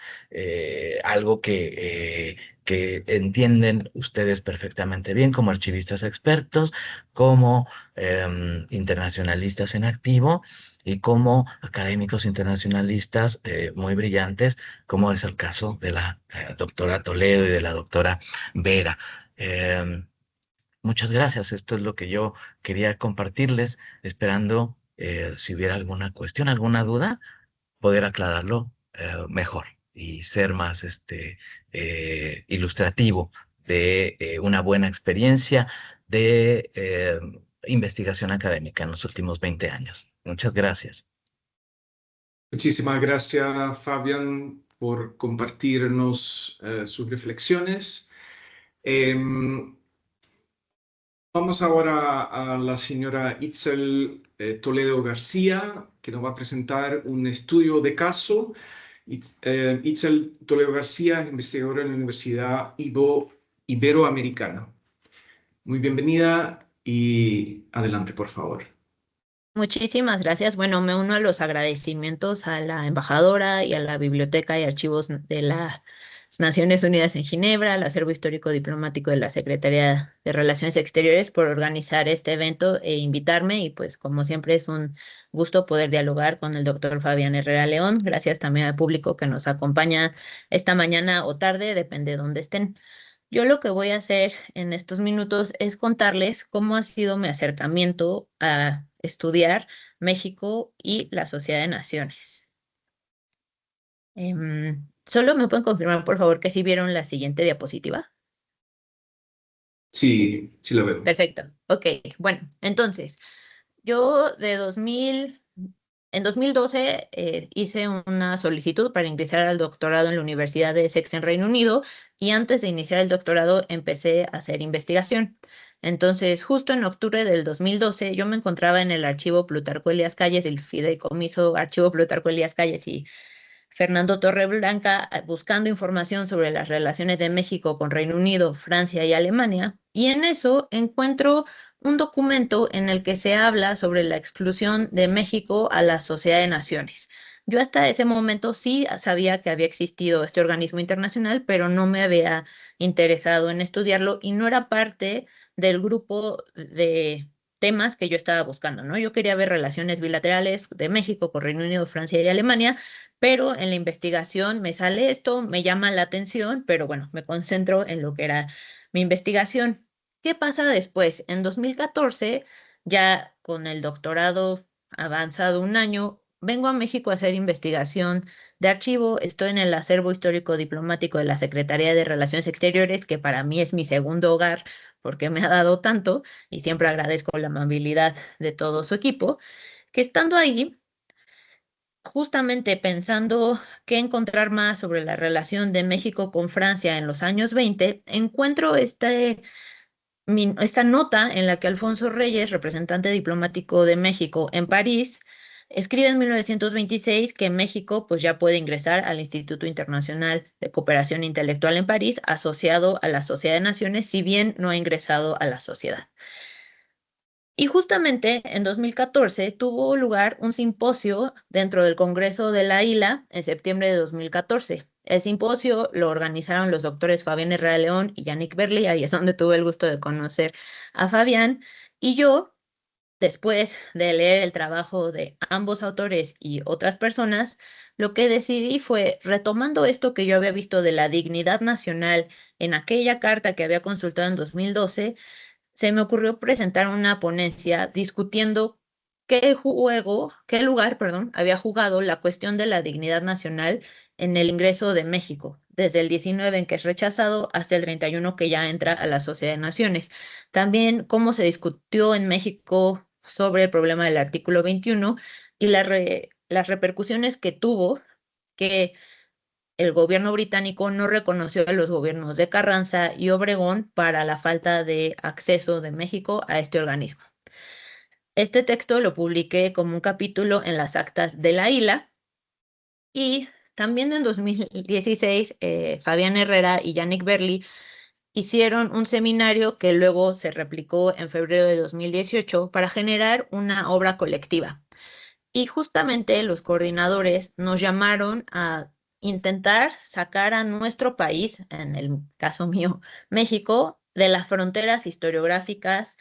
algo que entienden ustedes perfectamente bien como archivistas expertos, como internacionalistas en activo y como académicos internacionalistas muy brillantes, como es el caso de la doctora Toledo y de la doctora Vera. Muchas gracias. Esto es lo que yo quería compartirles, esperando si hubiera alguna cuestión, alguna duda, poder aclararlo mejor y ser más ilustrativo de una buena experiencia de investigación académica en los últimos 20 años. Muchas gracias. Muchísimas gracias, Fabián, por compartirnos sus reflexiones. Vamos ahora a la señora Itzel Toledo García, que nos va a presentar un estudio de caso. Itzel Toledo García es investigadora en la Universidad Iberoamericana. Muy bienvenida y adelante, por favor. Muchísimas gracias. Bueno, me uno a los agradecimientos a la embajadora y a la Biblioteca y Archivos de las Naciones Unidas en Ginebra, al Acervo Histórico Diplomático de la Secretaría de Relaciones Exteriores por organizar este evento e invitarme. Y pues como siempre es un gusto poder dialogar con el doctor Fabián Herrera León. Gracias también al público que nos acompaña esta mañana o tarde, depende de dónde estén. Yo lo que voy a hacer en estos minutos es contarles cómo ha sido mi acercamiento a estudiar México y la Sociedad de Naciones. Solo me pueden confirmar, por favor, que sí vieron la siguiente diapositiva. Sí, sí lo veo. Perfecto. Ok, bueno, entonces, yo en 2012 hice una solicitud para ingresar al doctorado en la Universidad de Essex en Reino Unido y antes de iniciar el doctorado empecé a hacer investigación. Entonces, justo en octubre del 2012 yo me encontraba en el archivo Plutarco Elías Calles, el fideicomiso Archivo Plutarco Elías Calles y Fernando Torreblanca buscando información sobre las relaciones de México con Reino Unido, Francia y Alemania, y en eso encuentro un documento en el que se habla sobre la exclusión de México a la Sociedad de Naciones. Yo hasta ese momento sí sabía que había existido este organismo internacional, pero no me había interesado en estudiarlo y no era parte del grupo de temas que yo estaba buscando, ¿no? Yo quería ver relaciones bilaterales de México con Reino Unido, Francia y Alemania, pero en la investigación me sale esto, me llama la atención, pero bueno, me concentro en lo que era mi investigación. ¿Qué pasa después? En 2014, ya con el doctorado avanzado un año, vengo a México a hacer investigación de archivo. Estoy en el Acervo Histórico Diplomático de la Secretaría de Relaciones Exteriores, que para mí es mi segundo hogar porque me ha dado tanto y siempre agradezco la amabilidad de todo su equipo, que estando ahí justamente pensando qué encontrar más sobre la relación de México con Francia en los años 20, encuentro esta nota en la que Alfonso Reyes, representante diplomático de México en París, escribe en 1926 que México pues ya puede ingresar al Instituto Internacional de Cooperación Intelectual en París, asociado a la Sociedad de Naciones, si bien no ha ingresado a la sociedad. Y justamente en 2014 tuvo lugar un simposio dentro del Congreso de la ILA en septiembre de 2014. El simposio lo organizaron los doctores Fabián Herrera León y Yannick Berli, ahí es donde tuve el gusto de conocer a Fabián. Y yo después de leer el trabajo de ambos autores y otras personas, lo que decidí fue, retomando esto que yo había visto de la dignidad nacional en aquella carta que había consultado en 2012, se me ocurrió presentar una ponencia discutiendo qué lugar, perdón, había jugado la cuestión de la dignidad nacional en el ingreso de México, desde el 19 en que es rechazado hasta el 31 que ya entra a la Sociedad de Naciones. También cómo se discutió en México sobre el problema del artículo 21 y las repercusiones que tuvo que el gobierno británico no reconoció a los gobiernos de Carranza y Obregón para la falta de acceso de México a este organismo. Este texto lo publiqué como un capítulo en las actas de la ILA y también en 2016 Fabián Herrera y Yannick Berli hicieron un seminario que luego se replicó en febrero de 2018 para generar una obra colectiva. Y justamente los coordinadores nos llamaron a intentar sacar a nuestro país, en el caso mío, México, de las fronteras historiográficas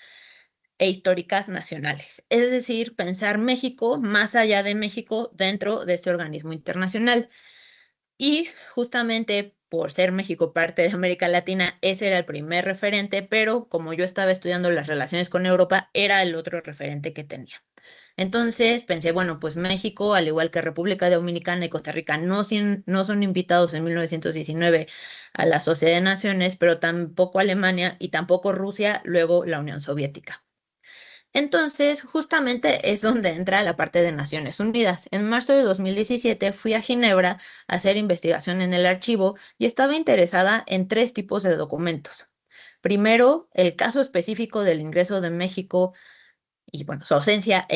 e históricas nacionales. Es decir, pensar México más allá de México dentro de este organismo internacional. Y justamente por ser México parte de América Latina, ese era el primer referente, pero como yo estaba estudiando las relaciones con Europa, era el otro referente que tenía. Entonces pensé, bueno, pues México, al igual que República Dominicana y Costa Rica, no son invitados en 1919 a la Sociedad de Naciones, pero tampoco Alemania y tampoco Rusia, luego la Unión Soviética. Entonces, justamente es donde entra la parte de Naciones Unidas. En marzo de 2017 fui a Ginebra a hacer investigación en el archivo y estaba interesada en 3 tipos de documentos. Primero, el caso específico del ingreso de México y, bueno, su ausencia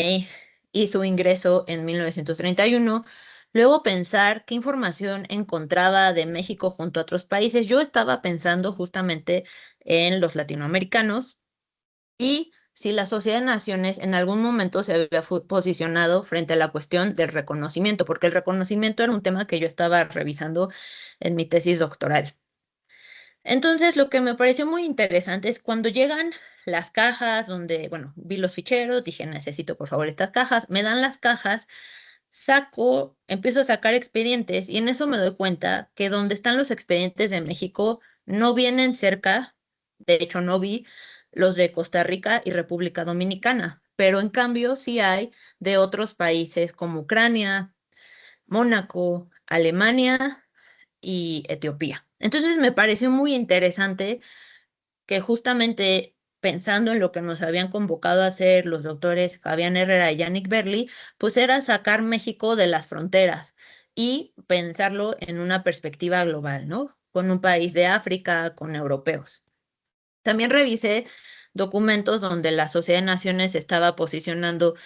y su ingreso en 1931. Luego pensar qué información encontraba de México junto a otros países. Yo estaba pensando justamente en los latinoamericanos y si la Sociedad de Naciones en algún momento se había posicionado frente a la cuestión del reconocimiento, porque el reconocimiento era un tema que yo estaba revisando en mi tesis doctoral. Entonces, lo que me pareció muy interesante es cuando llegan las cajas donde, bueno, vi los ficheros, dije, necesito por favor estas cajas, me dan las cajas, empiezo a sacar expedientes y en eso me doy cuenta que donde están los expedientes de México no vienen cerca, de hecho no vi los de Costa Rica y República Dominicana, pero en cambio sí hay de otros países como Ucrania, Mónaco, Alemania y Etiopía. Entonces me pareció muy interesante que justamente pensando en lo que nos habían convocado a hacer los doctores Fabián Herrera y Yannick Berli, pues era sacar México de las fronteras y pensarlo en una perspectiva global, ¿no? Con un país de África, con europeos. También revisé documentos donde la Sociedad de Naciones estaba posicionando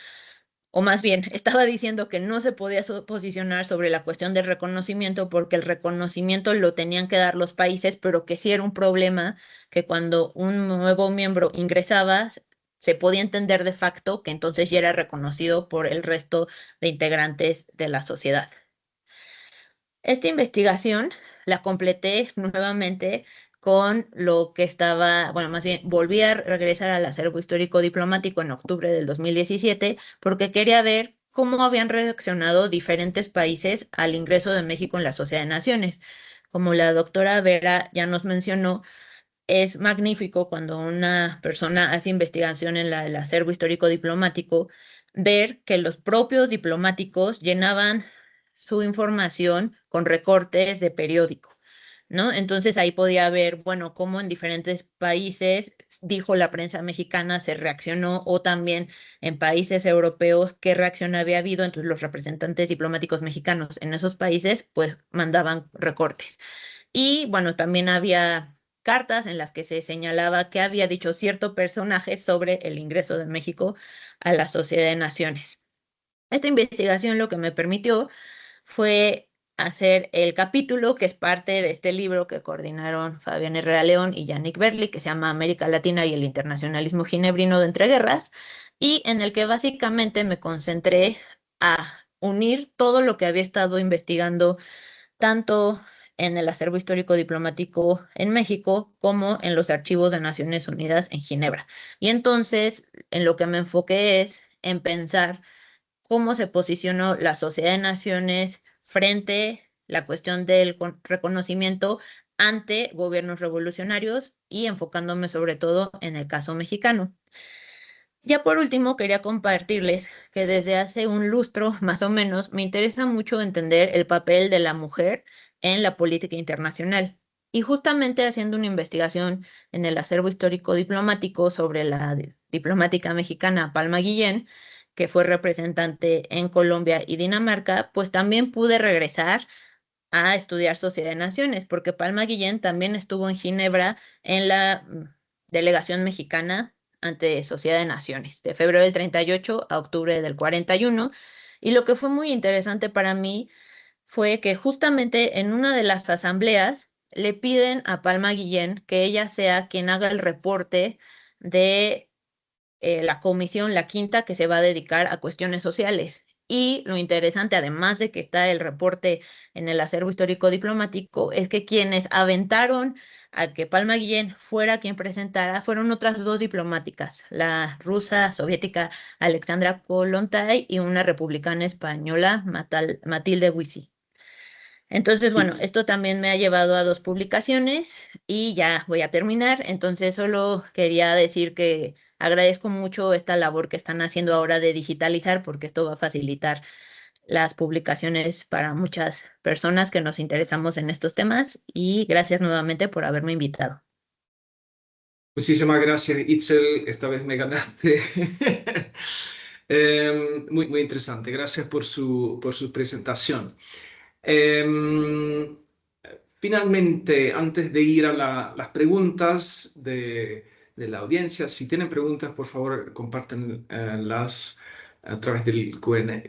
o más bien, estaba diciendo que no se podía posicionar sobre la cuestión del reconocimiento porque el reconocimiento lo tenían que dar los países, pero que sí era un problema que cuando un nuevo miembro ingresaba, se podía entender de facto que entonces ya era reconocido por el resto de integrantes de la sociedad. Esta investigación la completé nuevamente con lo que estaba, bueno, más bien volví a regresar al acervo histórico diplomático en octubre del 2017 porque quería ver cómo habían reaccionado diferentes países al ingreso de México en la Sociedad de Naciones. Como la doctora Vera ya nos mencionó, es magnífico cuando una persona hace investigación en el acervo histórico diplomático, ver que los propios diplomáticos llenaban su información con recortes de periódico, ¿no? Entonces ahí podía ver, bueno, cómo en diferentes países, dijo la prensa mexicana, se reaccionó, o también en países europeos, qué reacción había habido. Entonces los representantes diplomáticos mexicanos en esos países, pues mandaban recortes. Y bueno, también había cartas en las que se señalaba que había dicho cierto personaje sobre el ingreso de México a la Sociedad de Naciones. Esta investigación lo que me permitió fue hacer el capítulo que es parte de este libro que coordinaron Fabián Herrera León y Yannick Berli, que se llama América Latina y el internacionalismo ginebrino de entreguerras, y en el que básicamente me concentré a unir todo lo que había estado investigando tanto en el acervo histórico diplomático en México como en los archivos de Naciones Unidas en Ginebra. Y entonces, en lo que me enfoqué es en pensar cómo se posicionó la Sociedad de Naciones frente a la cuestión del reconocimiento ante gobiernos revolucionarios y enfocándome sobre todo en el caso mexicano. Ya por último, quería compartirles que desde hace un lustro, más o menos, me interesa mucho entender el papel de la mujer en la política internacional. Y justamente haciendo una investigación en el acervo histórico diplomático sobre la diplomática mexicana Palma Guillén, que fue representante en Colombia y Dinamarca, pues también pude regresar a estudiar Sociedad de Naciones, porque Palma Guillén también estuvo en Ginebra en la delegación mexicana ante Sociedad de Naciones, de febrero del 38 a octubre del 41. Y lo que fue muy interesante para mí fue que justamente en una de las asambleas le piden a Palma Guillén que ella sea quien haga el reporte de la comisión, la quinta, que se va a dedicar a cuestiones sociales. Y lo interesante, además de que está el reporte en el acervo histórico diplomático, es que quienes aventaron a que Palma Guillén fuera quien presentara fueron otras dos diplomáticas, la rusa soviética Alexandra Kollontai y una republicana española, Matilde Huizy. Entonces, bueno, esto también me ha llevado a dos publicaciones y ya voy a terminar. Entonces, solo quería decir que agradezco mucho esta labor que están haciendo ahora de digitalizar, porque esto va a facilitar las publicaciones para muchas personas que nos interesamos en estos temas. Y gracias nuevamente por haberme invitado. Muchísimas gracias, Itzel. Esta vez me ganaste. Muy, muy interesante. Gracias por su presentación. Finalmente, antes de ir a las preguntas de la audiencia, si tienen preguntas, por favor, compártenlas a través del QIR.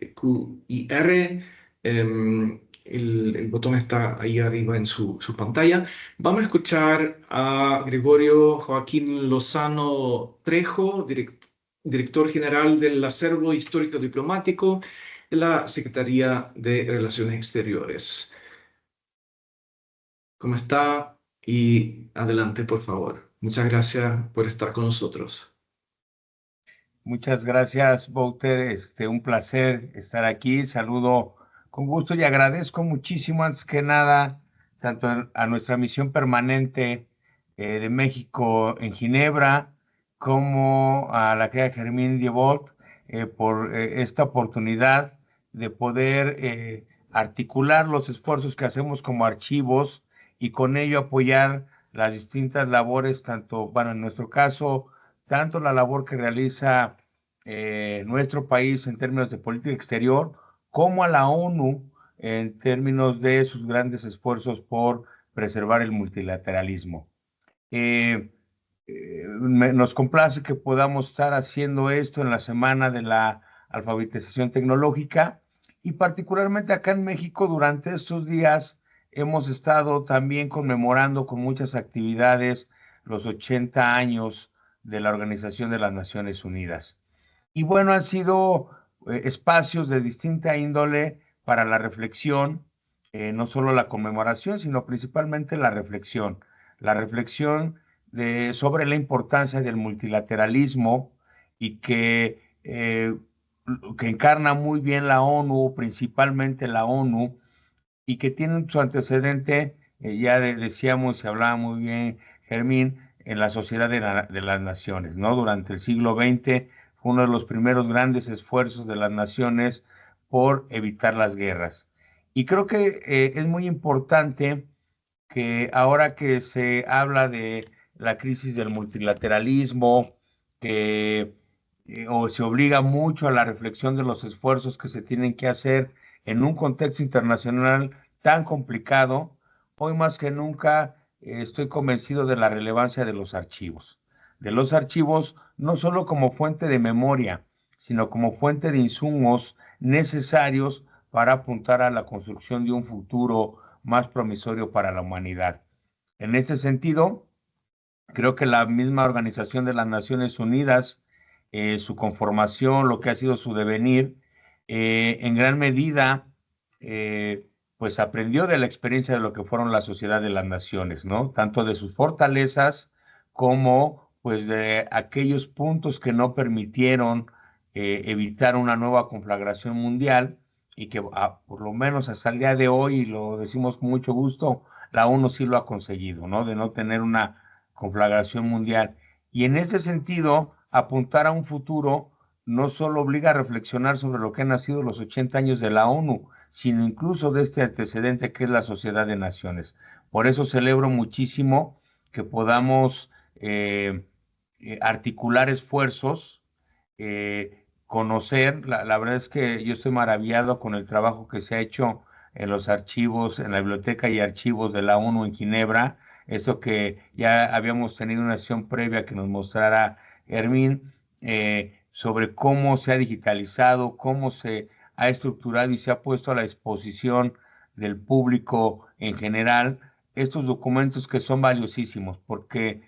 El botón está ahí arriba en su pantalla. Vamos a escuchar a Gregorio Joaquín Lozano Trejo, director general del Acervo Histórico Diplomático de la Secretaría de Relaciones Exteriores. ¿Cómo está? Y adelante, por favor. Muchas gracias por estar con nosotros. Muchas gracias, Wouter. Un placer estar aquí. Saludo con gusto y agradezco muchísimo, antes que nada, tanto a nuestra misión permanente de México en Ginebra, como a la querida Germín Diebold por esta oportunidad de poder articular los esfuerzos que hacemos como archivos y con ello apoyar las distintas labores, tanto, bueno, en nuestro caso, tanto la labor que realiza nuestro país en términos de política exterior, como a la ONU en términos de sus grandes esfuerzos por preservar el multilateralismo. Nos complace que podamos estar haciendo esto en la Semana de la Alfabetización Tecnológica y particularmente acá en México durante estos días hemos estado también conmemorando con muchas actividades los 80 años de la Organización de las Naciones Unidas. Y bueno, han sido espacios de distinta índole para la reflexión, no solo la conmemoración, sino principalmente la reflexión sobre la importancia del multilateralismo y que encarna muy bien la ONU, principalmente la ONU, y que tiene su antecedente, ya decíamos y hablaba muy bien Germín, en la Sociedad de las Naciones, ¿no? Durante el siglo XX fue uno de los primeros grandes esfuerzos de las naciones por evitar las guerras. Y creo que es muy importante que ahora que se habla de la crisis del multilateralismo, o se obliga mucho a la reflexión de los esfuerzos que se tienen que hacer en un contexto internacional tan complicado, hoy más que nunca estoy convencido de la relevancia de los archivos. No solo como fuente de memoria, sino como fuente de insumos necesarios para apuntar a la construcción de un futuro más promisorio para la humanidad. En este sentido, creo que la misma Organización de las Naciones Unidas, su conformación, lo que ha sido su devenir, en gran medida pues aprendió de la experiencia de lo que fueron la Sociedad de las Naciones, ¿no? Tanto de sus fortalezas como pues de aquellos puntos que no permitieron evitar una nueva conflagración mundial y que por lo menos hasta el día de hoy, y lo decimos con mucho gusto, la ONU sí lo ha conseguido, ¿no? De no tener una conflagración mundial. Y en ese sentido, apuntar a un futuro no solo obliga a reflexionar sobre lo que han sido los 80 años de la ONU, sino incluso de este antecedente que es la Sociedad de Naciones. Por eso celebro muchísimo que podamos articular esfuerzos, conocer, la verdad es que yo estoy maravillado con el trabajo que se ha hecho en los archivos, en la biblioteca y archivos de la ONU en Ginebra, esto que ya habíamos tenido una sesión previa que nos mostrara Hermín, sobre cómo se ha digitalizado, cómo se ha estructurado y se ha puesto a la disposición del público en general estos documentos que son valiosísimos, porque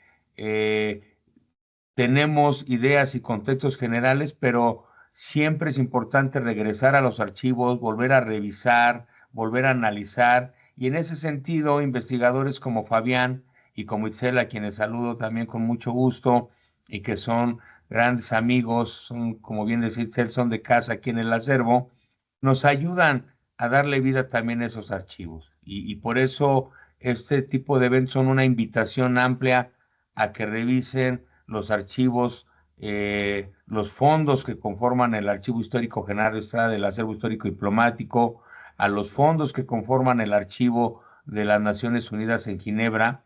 tenemos ideas y contextos generales, pero siempre es importante regresar a los archivos, volver a revisar, volver a analizar, y en ese sentido, investigadores como Fabián y como Itzel, a quienes saludo también con mucho gusto, y que son grandes amigos, son, como bien decía Itzel, son de casa aquí en el acervo, nos ayudan a darle vida también a esos archivos. Y por eso este tipo de eventos son una invitación amplia a que revisen los archivos, los fondos que conforman el Archivo Histórico General de Estrada del Acervo Histórico Diplomático, a los fondos que conforman el Archivo de las Naciones Unidas en Ginebra,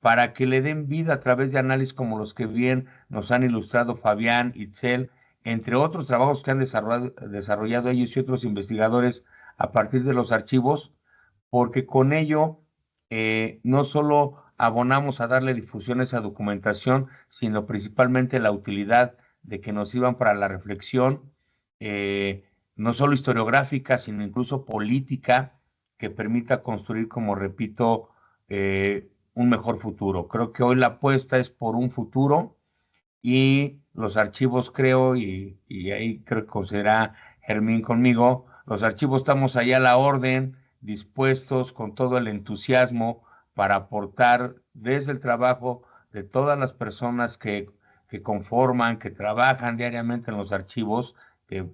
para que le den vida a través de análisis como los que bien nos han ilustrado Fabián, Itzel, entre otros trabajos que han desarrollado ellos y otros investigadores a partir de los archivos, porque con ello no solo abonamos a darle difusión a esa documentación, sino principalmente la utilidad de que nos sirvan para la reflexión, no solo historiográfica, sino incluso política, que permita construir, como repito, un mejor futuro. Creo que hoy la apuesta es por un futuro y los archivos, creo, y ahí creo que considera Hermín conmigo, los archivos estamos allá a la orden, dispuestos con todo el entusiasmo para aportar desde el trabajo de todas las personas que conforman, que trabajan diariamente en los archivos, que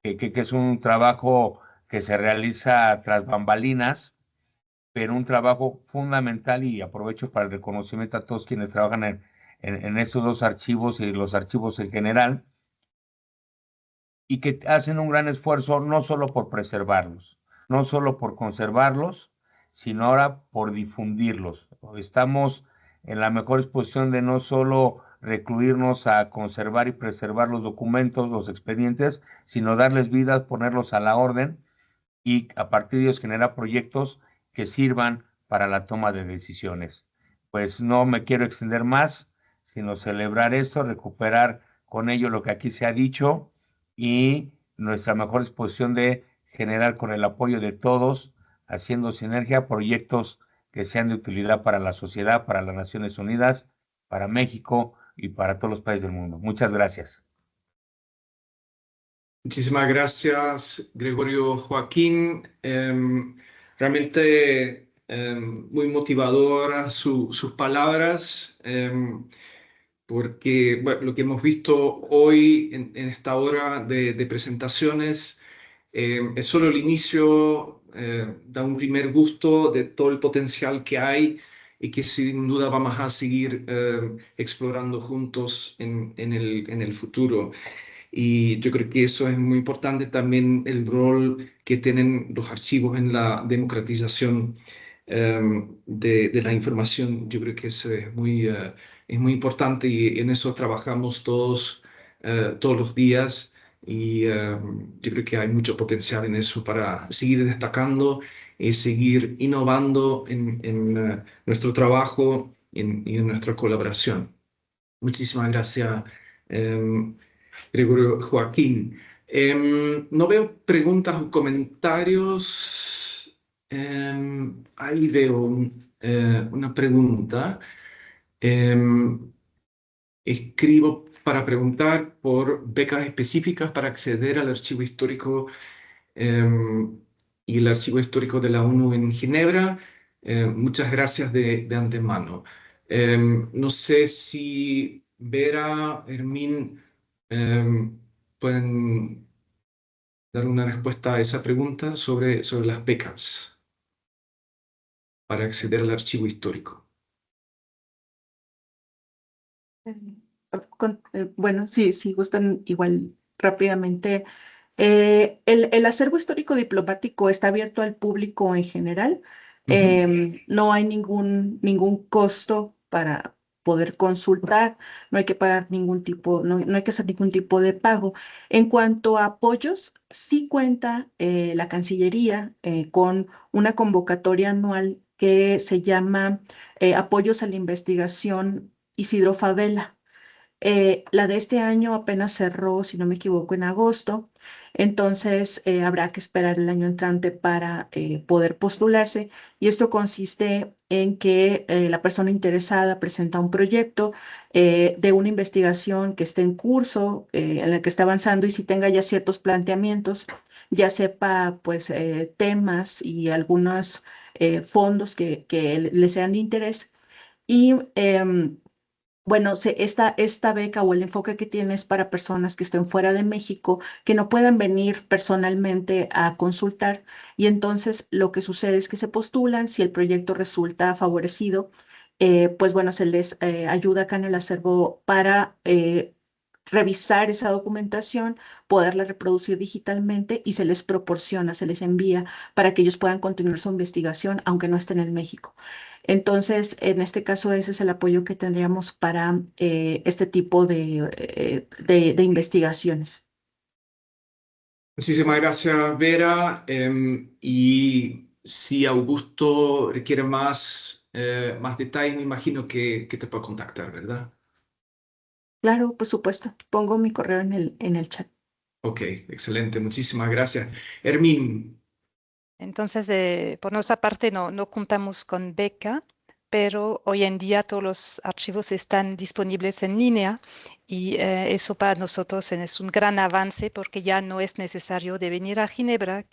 es un trabajo que se realiza tras bambalinas, pero un trabajo fundamental, y aprovecho para el reconocimiento a todos quienes trabajan en estos dos archivos y los archivos en general, y que hacen un gran esfuerzo no solo por preservarlos, no solo por conservarlos, sino ahora por difundirlos. Estamos en la mejor disposición de no solo recluirnos a conservar y preservar los documentos, los expedientes, sino darles vida, ponerlos a la orden y a partir de ellos generar proyectos que sirvan para la toma de decisiones. Pues no me quiero extender más, sino celebrar esto, recuperar con ello lo que aquí se ha dicho y nuestra mejor disposición de generar con el apoyo de todos, haciendo sinergia, proyectos que sean de utilidad para la sociedad, para las Naciones Unidas, para México y para todos los países del mundo. Muchas gracias. Muchísimas gracias, Gregorio Joaquín. Realmente muy motivadora sus palabras, porque bueno, lo que hemos visto hoy en esta hora de presentaciones es solo el inicio, da un primer gusto de todo el potencial que hay y que sin duda vamos a seguir explorando juntos en el futuro. Y yo creo que eso es muy importante también el rol que tienen los archivos en la democratización de la información. Yo creo que eso es muy importante y en eso trabajamos todos los días y yo creo que hay mucho potencial en eso para seguir destacando y seguir innovando en nuestro trabajo y en nuestra colaboración. Muchísimas gracias. Gregorio Joaquín. No veo preguntas o comentarios. Ahí veo una pregunta. Escribo para preguntar por becas específicas para acceder al archivo histórico y el Archivo Histórico de la ONU en Ginebra. Muchas gracias de antemano. No sé si Vera, Hermín, pueden dar una respuesta a esa pregunta sobre las becas para acceder al archivo histórico. Bueno, sí, sí, gustan igual rápidamente. El acervo histórico diplomático está abierto al público en general. No hay ningún costo para poder consultar, no hay que pagar ningún tipo, no hay que hacer ningún tipo de pago. En cuanto a apoyos, sí cuenta la Cancillería con una convocatoria anual que se llama Apoyos a la Investigación Isidro Fabela. La de este año apenas cerró, si no me equivoco, en agosto. Entonces, habrá que esperar el año entrante para poder postularse. Y esto consiste en que la persona interesada presenta un proyecto de una investigación que esté en curso, en la que está avanzando y si tenga ya ciertos planteamientos, ya sepa pues temas y algunos fondos que le sean de interés. Y bueno, esta beca o el enfoque que tiene es para personas que estén fuera de México, que no puedan venir personalmente a consultar. Y entonces lo que sucede es que se postulan, si el proyecto resulta favorecido, pues bueno, se les ayuda acá en el acervo para revisar esa documentación, poderla reproducir digitalmente y se les proporciona, se les envía para que ellos puedan continuar su investigación, aunque no estén en México. Entonces, en este caso, ese es el apoyo que tendríamos para este tipo de investigaciones. Muchísimas gracias, Vera. Y si Augusto requiere más detalles, me imagino que te puede contactar, ¿verdad? Claro, por supuesto. Pongo mi correo en el chat. Ok, excelente. Muchísimas gracias. Hermín. Entonces, por nuestra parte, no contamos con beca, pero hoy en día todos los archivos están disponibles en línea y eso para nosotros es un gran avance porque ya no es necesario de venir a Ginebra,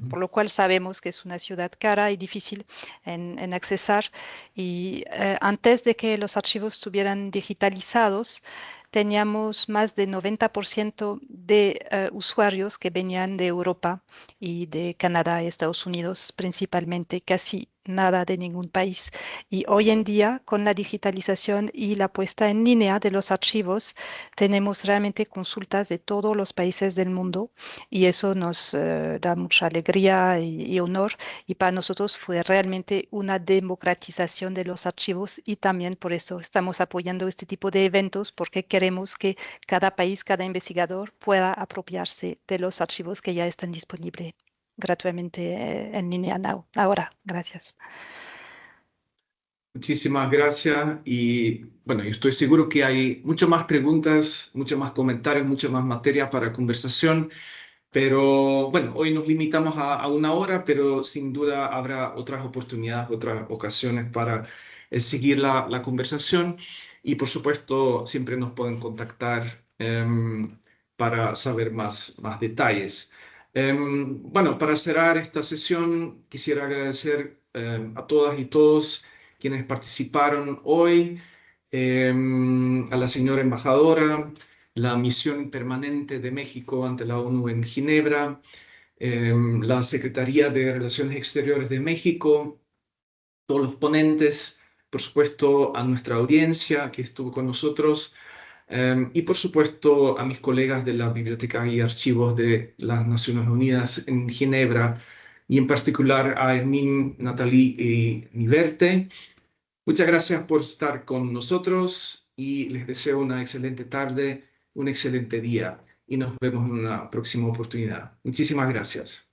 por lo cual sabemos que es una ciudad cara y difícil en accesar. Y antes de que los archivos estuvieran digitalizados, teníamos más de 90% de usuarios que venían de Europa y de Canadá y Estados Unidos principalmente, casi nada de ningún país. Y hoy en día, con la digitalización y la puesta en línea de los archivos, tenemos realmente consultas de todos los países del mundo y eso nos da mucha alegría y honor. Y para nosotros fue realmente una democratización de los archivos y también por eso estamos apoyando este tipo de eventos porque queremos que cada país, cada investigador pueda apropiarse de los archivos que ya están disponibles gratuitamente en línea ahora. Gracias. Muchísimas gracias y bueno, yo estoy seguro que hay muchas más preguntas, muchos más comentarios, mucha más materia para conversación, pero bueno, hoy nos limitamos a una hora, pero sin duda habrá otras oportunidades, otras ocasiones para seguir la conversación y por supuesto siempre nos pueden contactar para saber más detalles. Bueno, para cerrar esta sesión quisiera agradecer a todas y todos quienes participaron hoy, a la señora embajadora, la misión permanente de México ante la ONU en Ginebra, la Secretaría de Relaciones Exteriores de México, todos los ponentes, por supuesto a nuestra audiencia que estuvo con nosotros y por supuesto a mis colegas de la Biblioteca y Archivos de las Naciones Unidas en Ginebra y en particular a Hermín, Nathalie y Niverte. Muchas gracias por estar con nosotros y les deseo una excelente tarde, un excelente día y nos vemos en una próxima oportunidad. Muchísimas gracias.